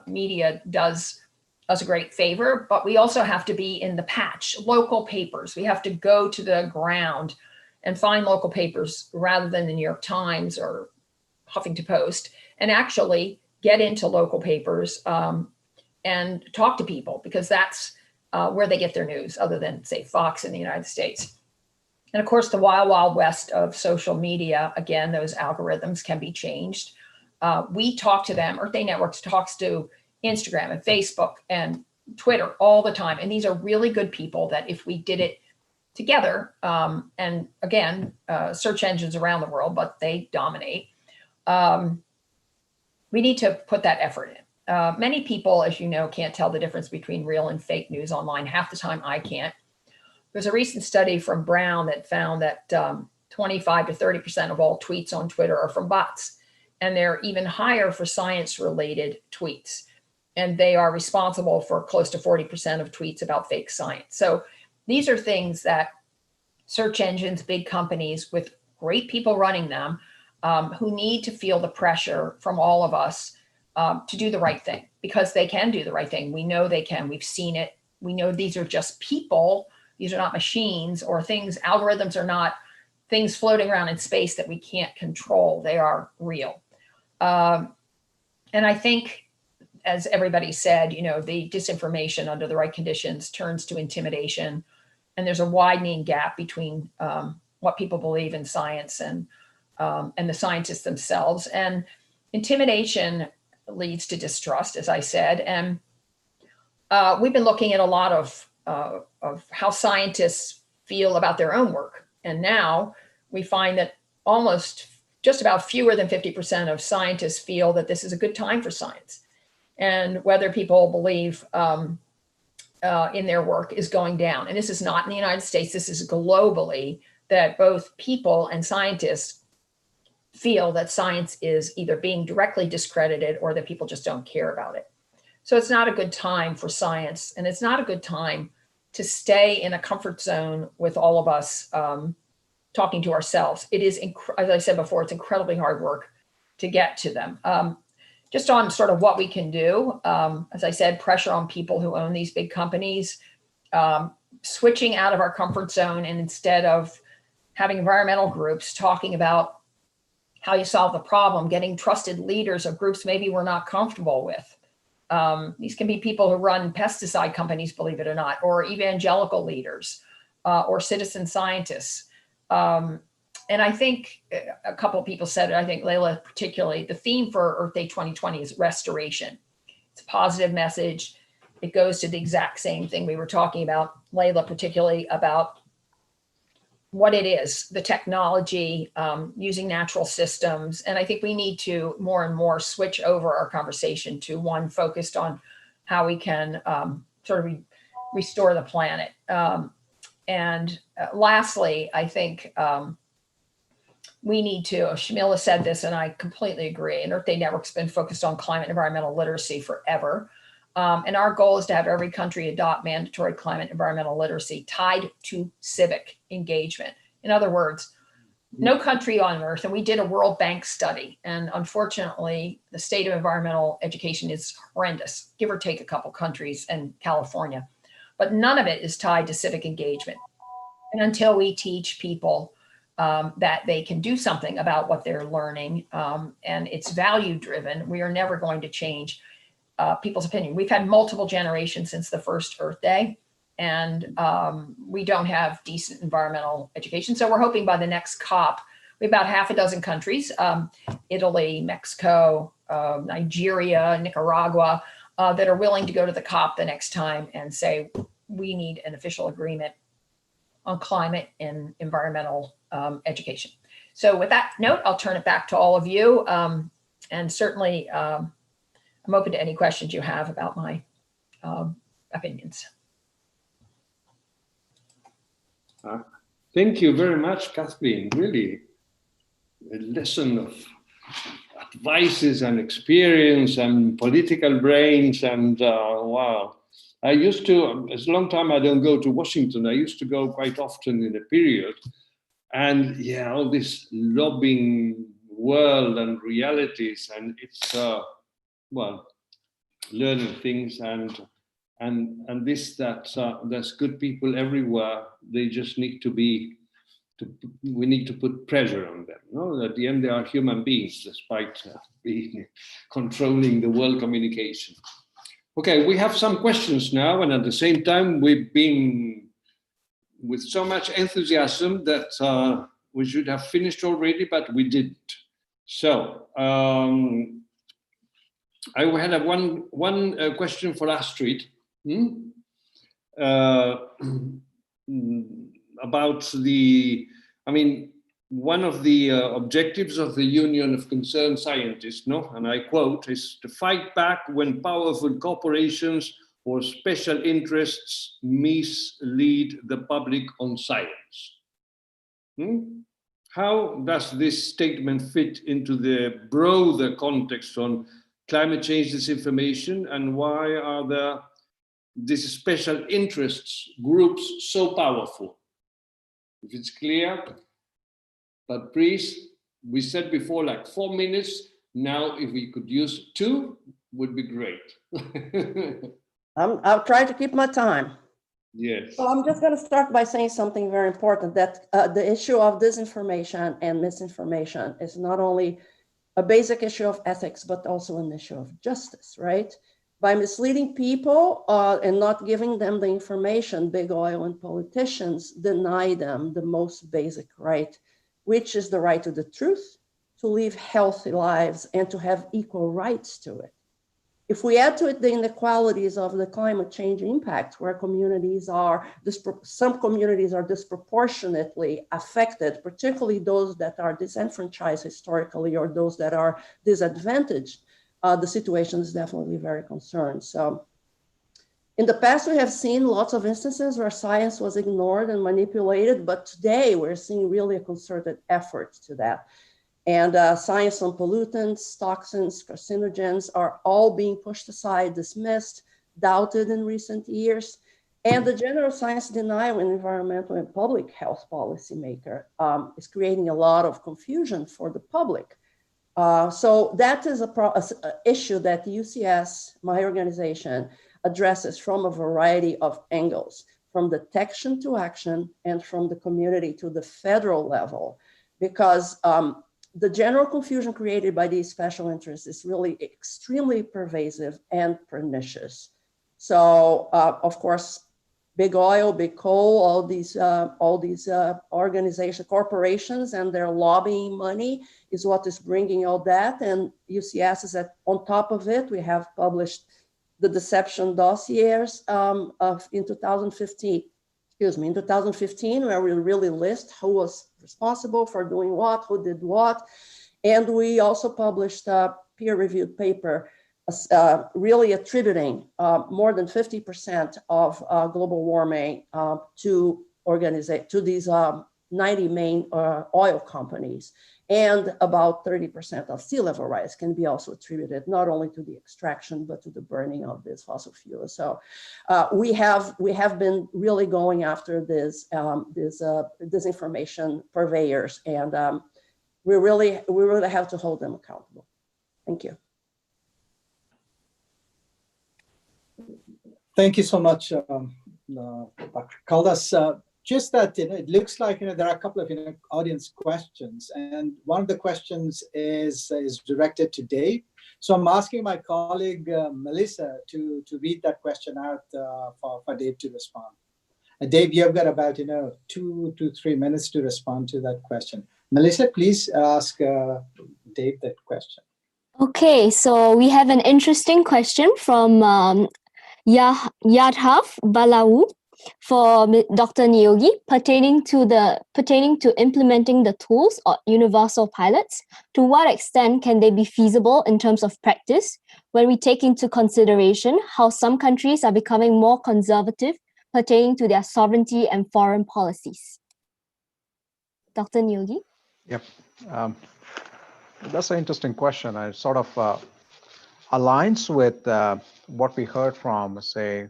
Media does us a great favor, but we also have to be in the patch, local papers. We have to go to the ground and find local papers rather than the New York Times or Huffington Post, and actually get into local papers and talk to people, because that's where they get their news, other than, say, Fox in the United States. And of course, the wild, wild west of social media, again, those algorithms can be changed. We talk to them, Earth Day Networks talks to Instagram and Facebook and Twitter all the time. And these are really good people that if we did it together, and again, search engines around the world, but they dominate, we need to put that effort in. Many people, as you know, can't tell the difference between real and fake news online. Half the time I can't. There's a recent study from Brown that found that 25 to 30% of all tweets on Twitter are from bots. And they're even higher for science-related tweets. And they are responsible for close to 40% of tweets about fake science. So these are things that search engines, big companies with great people running them, who need to feel the pressure from all of us to do the right thing, because they can do the right thing. We know they can. We've seen it. We know these are just people. These are not machines or things. Algorithms are not things floating around in space that we can't control. They are real. And I think, as everybody said, you know, the disinformation under the right conditions turns to intimidation. And there's a widening gap between what people believe in science and the scientists themselves. And intimidation leads to distrust, as I said. And we've been looking at a lot of how scientists feel about their own work. And now we find that almost just about fewer than 50% of scientists feel that this is a good time for science. And whether people believe in their work is going down. And this is not in the United States, this is globally, that both people and scientists feel that science is either being directly discredited or that people just don't care about it. So it's not a good time for science, and it's not a good time to stay in a comfort zone with all of us talking to ourselves. It is, as I said before, it's incredibly hard work to get to them. Just on sort of what we can do, as I said, pressure on people who own these big companies, switching out of our comfort zone, and instead of having environmental groups talking about how you solve the problem, getting trusted leaders of groups maybe we're not comfortable with. These can be people who run pesticide companies, believe it or not, or evangelical leaders, or citizen scientists. And I think a couple of people said it, I think Layla particularly, the theme for Earth Day 2020 is restoration. It's a positive message. It goes to the exact same thing we were talking about, Layla particularly, about what it is, the technology, using natural systems. And I think we need to more and more switch over our conversation to one focused on how we can sort of restore the planet. And lastly, I think we need to, Shamila said this, and I completely agree, and Earth Day Network's been focused on climate and environmental literacy forever. And our goal is to have every country adopt mandatory climate and environmental literacy tied to civic engagement. In other words, no country on earth, and we did a World Bank study, and unfortunately, the state of environmental education is horrendous, give or take a couple countries and California, but none of it is tied to civic engagement. And until we teach people that they can do something about what they're learning, and it's value driven, we are never going to change people's opinion. We've had multiple generations since the first Earth Day, and we don't have decent environmental education. So we're hoping by the next COP, we have about half a dozen countries, Italy, Mexico, Nigeria, Nicaragua, that are willing to go to the COP the next time and say, we need an official agreement on climate and environmental education. So with that note, I'll turn it back to all of you. And certainly I'm open to any questions you have about my opinions. Thank you very much, Kathleen. Really, a lesson of advices and experience and political brains and wow. I used to, it's a long time I don't go to Washington. I used to go quite often in a period. And yeah, all this lobbying world and realities, and it's, well, learning things and this, that there's good people everywhere. They just need to be, we need to put pressure on them. No? At the end, they are human beings, despite being controlling the world communication. Okay, we have some questions now, and at the same time, we've been with so much enthusiasm that we should have finished already, but we didn't. So I had one question for Astrid about the, I mean, one of the objectives of the Union of Concerned Scientists, no, and I quote, is to fight back when powerful corporations or special interests mislead the public on science. How does this statement fit into the broader context on climate change disinformation, and why are these special interests groups so powerful? If it's clear, but please, we said before like 4 minutes. Now, if we could use 2, would be great. I'll try to keep my time. Yes. So I'm just going to start by saying something very important, that the issue of disinformation and misinformation is not only a basic issue of ethics, but also an issue of justice, right? By misleading people and not giving them the information, big oil and politicians deny them the most basic right, which is the right to the truth, to live healthy lives, and to have equal rights to it. If we add to it the inequalities of the climate change impact, where some communities are disproportionately affected, particularly those that are disenfranchised historically or those that are disadvantaged, the situation is definitely very concerned. So in the past, we have seen lots of instances where science was ignored and manipulated, but today we're seeing really a concerted effort to that. And science on pollutants, toxins, carcinogens are all being pushed aside, dismissed, doubted in recent years. And the general science denial in environmental and public health policymaker is creating a lot of confusion for the public. So that is an issue that UCS, my organization, addresses from a variety of angles, from detection to action and from the community to the federal level, because the general confusion created by these special interests is really extremely pervasive and pernicious. So, of course, big oil, big coal, all these organizations, corporations, and their lobbying money is what is bringing all that. And UCS is on top of it. We have published the deception dossiers in 2015, where we really list who was responsible for doing what, who did what. And we also published a peer-reviewed paper really attributing more than 50% of global warming to these 90 main oil companies. And about 30% of sea level rise can be also attributed not only to the extraction, but to the burning of this fossil fuel. So we have been really going after this disinformation purveyors, and we really have to hold them accountable. Thank you. Thank you so much, Dr. Caldas. Just that, it looks like there are a couple of audience questions, and one of the questions is directed to Dave. So I'm asking my colleague Melissa to read that question out for Dave to respond. Dave, you've got about 2 to 3 minutes to respond to that question. Melissa, please ask Dave that question. Okay, so we have an interesting question from Yadhav Balau. for Dr. Niyogi, pertaining to implementing the tools or universal pilots, to what extent can they be feasible in terms of practice when we take into consideration how some countries are becoming more conservative pertaining to their sovereignty and foreign policies? Dr. Niyogi? Yep. That's an interesting question. It sort of aligns with what we heard from, say,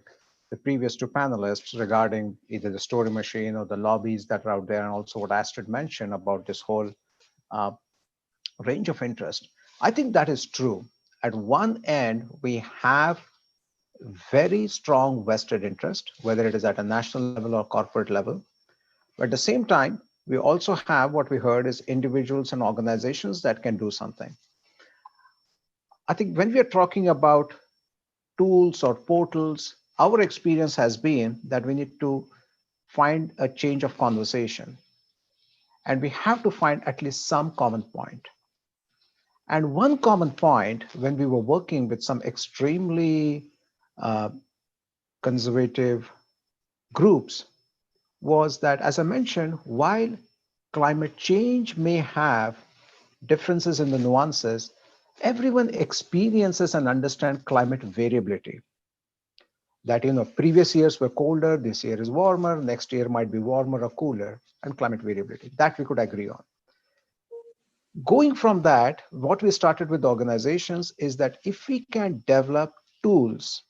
the previous two panelists regarding either the story machine or the lobbies that are out there, and also what Astrid mentioned about this whole range of interest. I think that is true. At one end, we have very strong vested interest, whether it is at a national level or corporate level. But at the same time, we also have what we heard is individuals and organizations that can do something. I think when we are talking about tools or portals, our experience has been that we need to find a change of conversation. And we have to find at least some common point. And one common point when we were working with some extremely conservative groups was that, as I mentioned, while climate change may have differences in the nuances, everyone experiences and understands climate variability. That, previous years were colder, this year is warmer, next year might be warmer or cooler, and climate variability. That we could agree on. Going from that, what we started with organizations is that if we can develop tools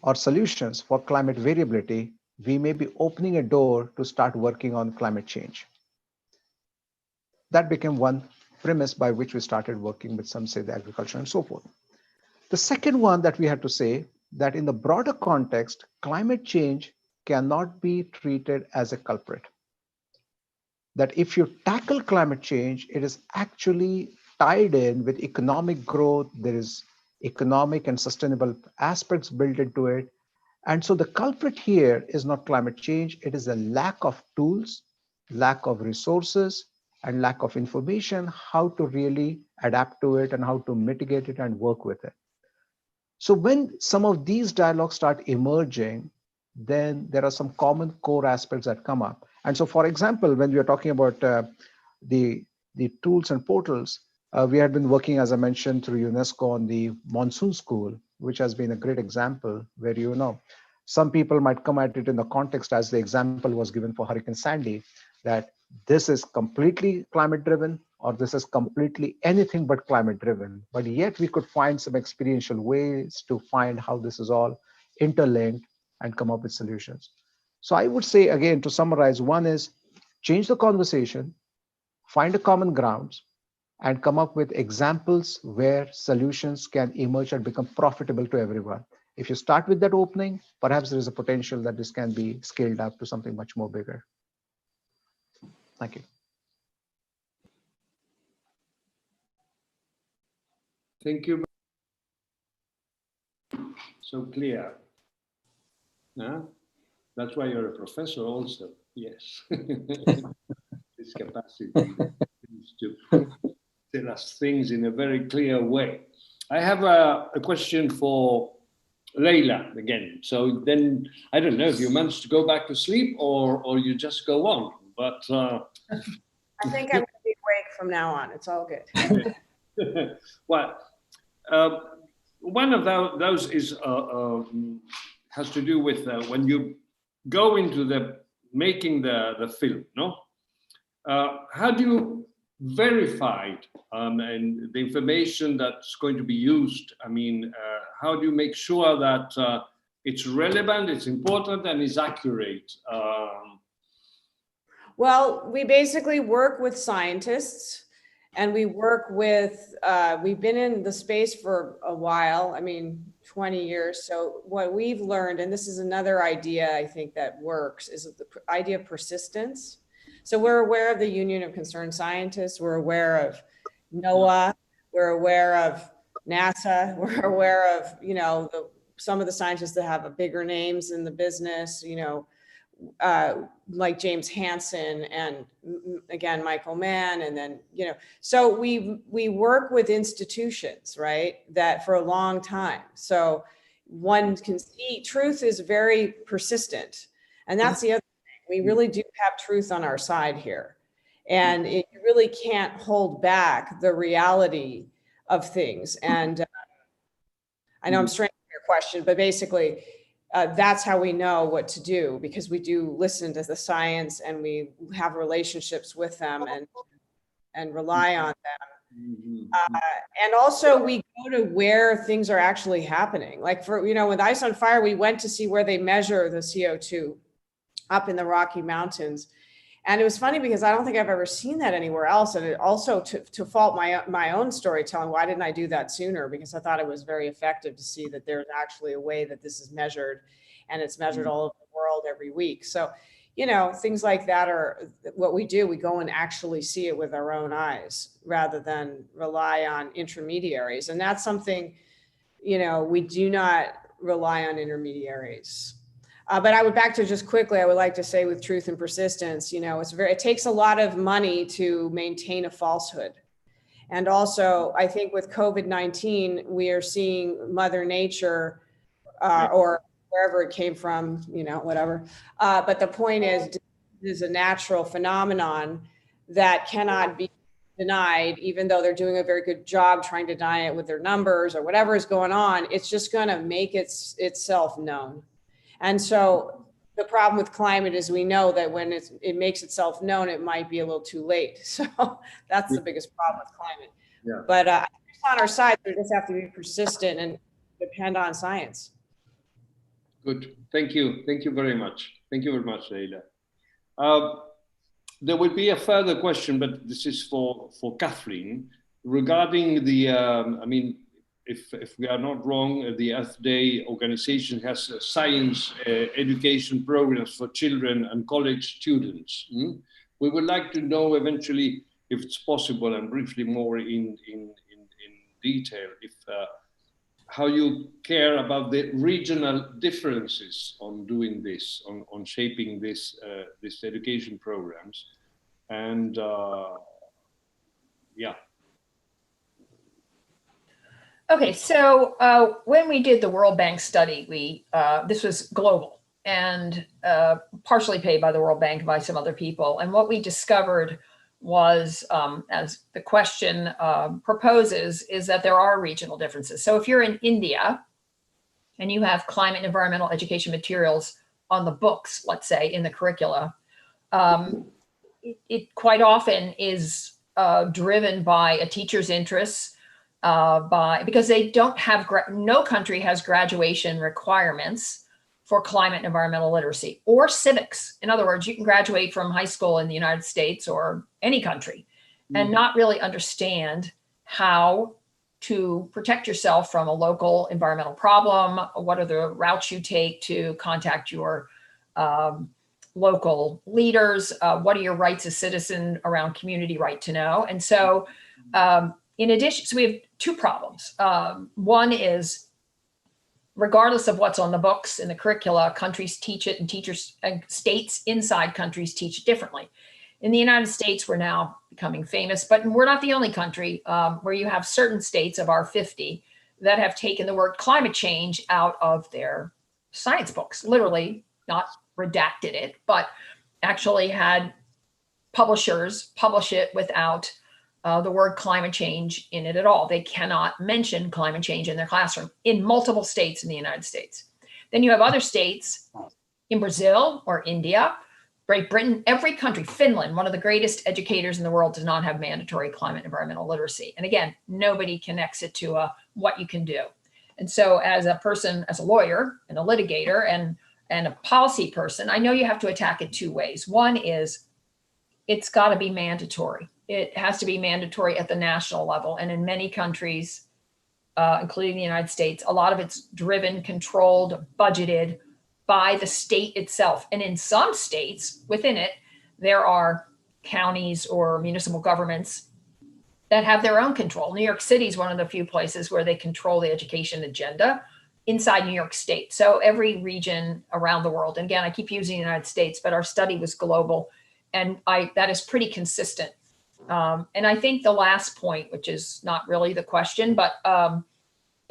or solutions for climate variability, we may be opening a door to start working on climate change. That became one premise by which we started working with some, say, the agriculture and so forth. The second one that we had to say that in the broader context, climate change cannot be treated as a culprit. That if you tackle climate change, it is actually tied in with economic growth. There is economic and sustainable aspects built into it. And so the culprit here is not climate change. It is a lack of tools, lack of resources, and lack of information, how to really adapt to it and how to mitigate it and work with it. So when some of these dialogues start emerging, then there are some common core aspects that come up. And so, for example, when we are talking about the tools and portals, we had been working, as I mentioned, through UNESCO on the monsoon school, which has been a great example where, some people might come at it in the context as the example was given for Hurricane Sandy, that this is completely climate driven or this is completely anything but climate driven. But yet we could find some experiential ways to find how this is all interlinked and come up with solutions. So I would say, again, to summarize, one is change the conversation, find a common grounds, and come up with examples where solutions can emerge and become profitable to everyone. If you start with that opening, perhaps there is a potential that this can be scaled up to something much more bigger. Thank you. Thank you. So clear. Yeah? That's why you're a professor also. Yes. This capacity to tell us things in a very clear way. I have a question for Leila again. So then, I don't know if you managed to go back to sleep or you just go on. But I think I'm going to be awake from now on. It's all good. Well, one of those is has to do with when you go into the making the film, no? How do you verify and the information that's going to be used? I mean, how do you make sure that it's relevant, it's important, and is accurate? Well, we basically work with scientists and we work with, we've been in the space for a while, 20 years. So what we've learned, and this is another idea I think that works, is the idea of persistence. So we're aware of the Union of Concerned Scientists, we're aware of NOAA, we're aware of NASA, we're aware of, some of the scientists that have bigger names in the business, like James Hansen and again, Michael Mann, and then, so we work with institutions, right, that for a long time. So one can see truth is very persistent. And that's the other thing. We really do have truth on our side here. And you really can't hold back the reality of things. And I know I'm straining your question, but basically that's how we know what to do, because we do listen to the science and we have relationships with them and rely on them. And also we go to where things are actually happening. Like with Ice on Fire, we went to see where they measure the CO2 up in the Rocky Mountains. And it was funny because I don't think I've ever seen that anywhere else. And it also to fault my own storytelling, why didn't I do that sooner? Because I thought it was very effective to see that there's actually a way that this is measured, and it's measured all over the world every week. So, things like that are what we do. We go and actually see it with our own eyes rather than rely on intermediaries. And that's something, we do not rely on intermediaries. But I would back to just quickly, I would like to say with truth and persistence, it takes a lot of money to maintain a falsehood. And also, I think with COVID-19, we are seeing Mother Nature or wherever it came from, whatever. But the point is, it is a natural phenomenon that cannot be denied, even though they're doing a very good job trying to deny it with their numbers or whatever is going on. It's just going to make itself known. And so the problem with climate is we know that when it makes itself known, it might be a little too late. So that's the biggest problem with climate. Yeah. But on our side, we just have to be persistent and depend on science. Good. Thank you. Thank you very much. Thank you very much, Leila. There will be a further question, but this is for Kathleen, regarding the, if we are not wrong, the Earth Day organization has science education programs for children and college students. We would like to know eventually, if it's possible, and briefly more in detail, if how you care about the regional differences on doing this, on shaping this education programs, and yeah. Okay, so when we did the World Bank study, this was global and partially paid by the World Bank by some other people. And what we discovered was, as the question proposes, is that there are regional differences. So if you're in India and you have climate and environmental education materials on the books, let's say in the curricula, it quite often is driven by a teacher's interests, because they don't have, no country has graduation requirements for climate and environmental literacy or civics. In other words, you can graduate from high school in the United States or any country and not really understand how to protect yourself from a local environmental problem. What are the routes you take to contact your local leaders? What are your rights as citizen around community right to know? And so, in addition, so we have two problems. One is, regardless of what's on the books in the curricula, countries teach it, and teachers and states inside countries teach it differently. In the United States, we're now becoming famous, but we're not the only country where you have certain states of our 50 that have taken the word climate change out of their science books, literally not redacted it, but actually had publishers publish it without the word climate change in it at all. They cannot mention climate change in their classroom in multiple states in the United States. Then you have other states in Brazil or India, Great Britain, every country, Finland, one of the greatest educators in the world, does not have mandatory climate and environmental literacy. And again, nobody connects it to what you can do. And so as a person, as a lawyer and a litigator and a policy person, I know you have to attack it two ways. One is it's got to be mandatory. It has to be mandatory at the national level. And in many countries, including the United States, a lot of it's driven, controlled, budgeted by the state itself. And in some states within it, there are counties or municipal governments that have their own control. New York City is one of the few places where they control the education agenda inside New York State. So every region around the world, and again, I keep using the United States, but our study was global, and that is pretty consistent. And I think the last point, which is not really the question, but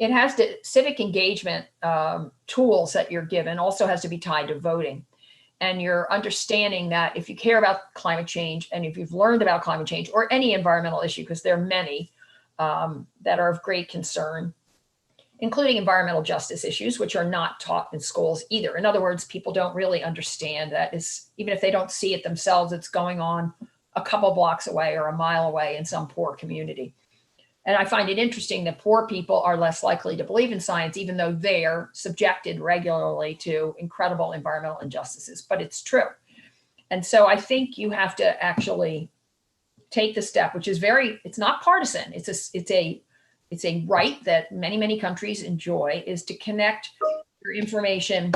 it has to, civic engagement tools that you're given also has to be tied to voting. And you're understanding that if you care about climate change and if you've learned about climate change or any environmental issue, because there are many that are of great concern, including environmental justice issues, which are not taught in schools either. In other words, people don't really understand that even if they don't see it themselves, it's going on a couple blocks away or a mile away in some poor community. And I find it interesting that poor people are less likely to believe in science, even though they're subjected regularly to incredible environmental injustices, but it's true. And so I think you have to actually take the step, which is it's not partisan. It's a right that many, many countries enjoy, is to connect your information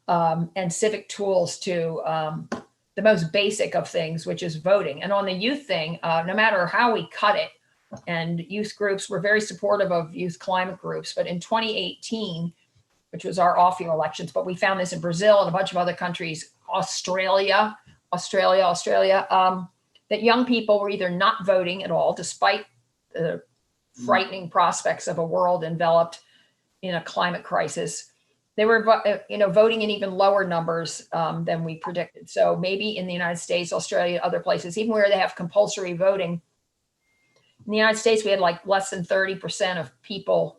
and civic tools to the most basic of things, which is voting. And on the youth thing, no matter how we cut it, and youth groups were very supportive of youth climate groups. But in 2018, which was our off-year elections, but we found this in Brazil and a bunch of other countries, Australia, that young people were either not voting at all, despite the frightening prospects of a world enveloped in a climate crisis. They were, voting in even lower numbers than we predicted. So maybe in the United States, Australia, other places, even where they have compulsory voting, in the United States, we had like less than 30% of people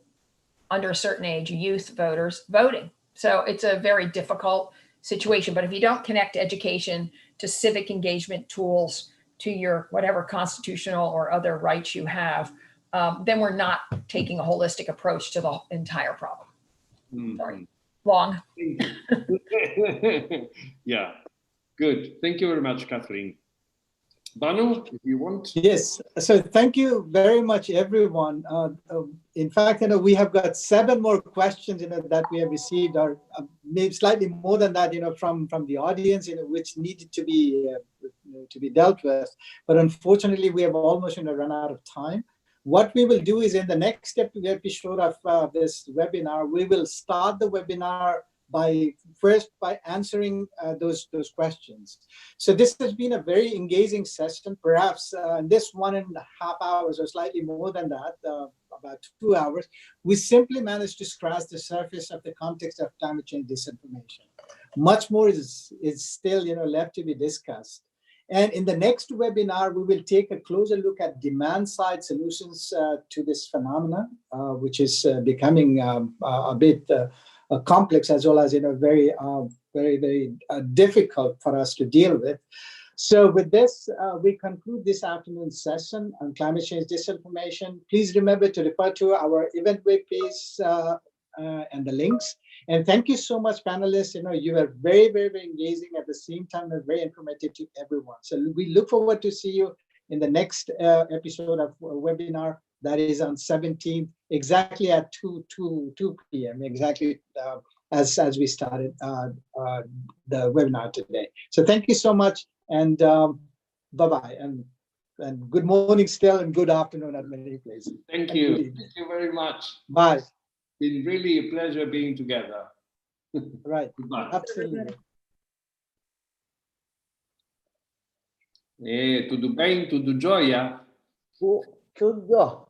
under a certain age, youth voters, voting. So it's a very difficult situation. But if you don't connect education to civic engagement tools, to your whatever constitutional or other rights you have, then we're not taking a holistic approach to the entire problem. Sorry, long. Yeah, good. Thank you very much, Kathleen. Banu, if you want. Yes, so thank you very much, everyone. In fact, we have got 7 more questions, that we have received, or maybe slightly more than that, from the audience, which needed to be dealt with. But unfortunately, we have almost run out of time. What we will do is in the next episode of this webinar, we will start the webinar by answering those questions. So this has been a very engaging session. Perhaps this 1.5 hours or slightly more than that, about 2 hours, we simply managed to scratch the surface of the context of climate change disinformation. Much more is still left to be discussed. And in the next webinar, we will take a closer look at demand-side solutions to this phenomenon, which is becoming a bit complex, as well as very, very difficult for us to deal with. So with this, we conclude this afternoon's session on climate change disinformation. Please remember to refer to our event web page and the links. And thank you so much, panelists. You are very, very, very engaging at the same time and very informative to everyone. So we look forward to see you in the next episode of webinar. That is on 17th, exactly at 2 p.m., exactly as we started the webinar today. So thank you so much, and bye-bye, and good morning still, and good afternoon at many places. Thank you. Thank you very much. Bye. It's been really a pleasure being together. Right. Goodbye. Absolutely. Tudo bem? Tudo jóia? Tudo.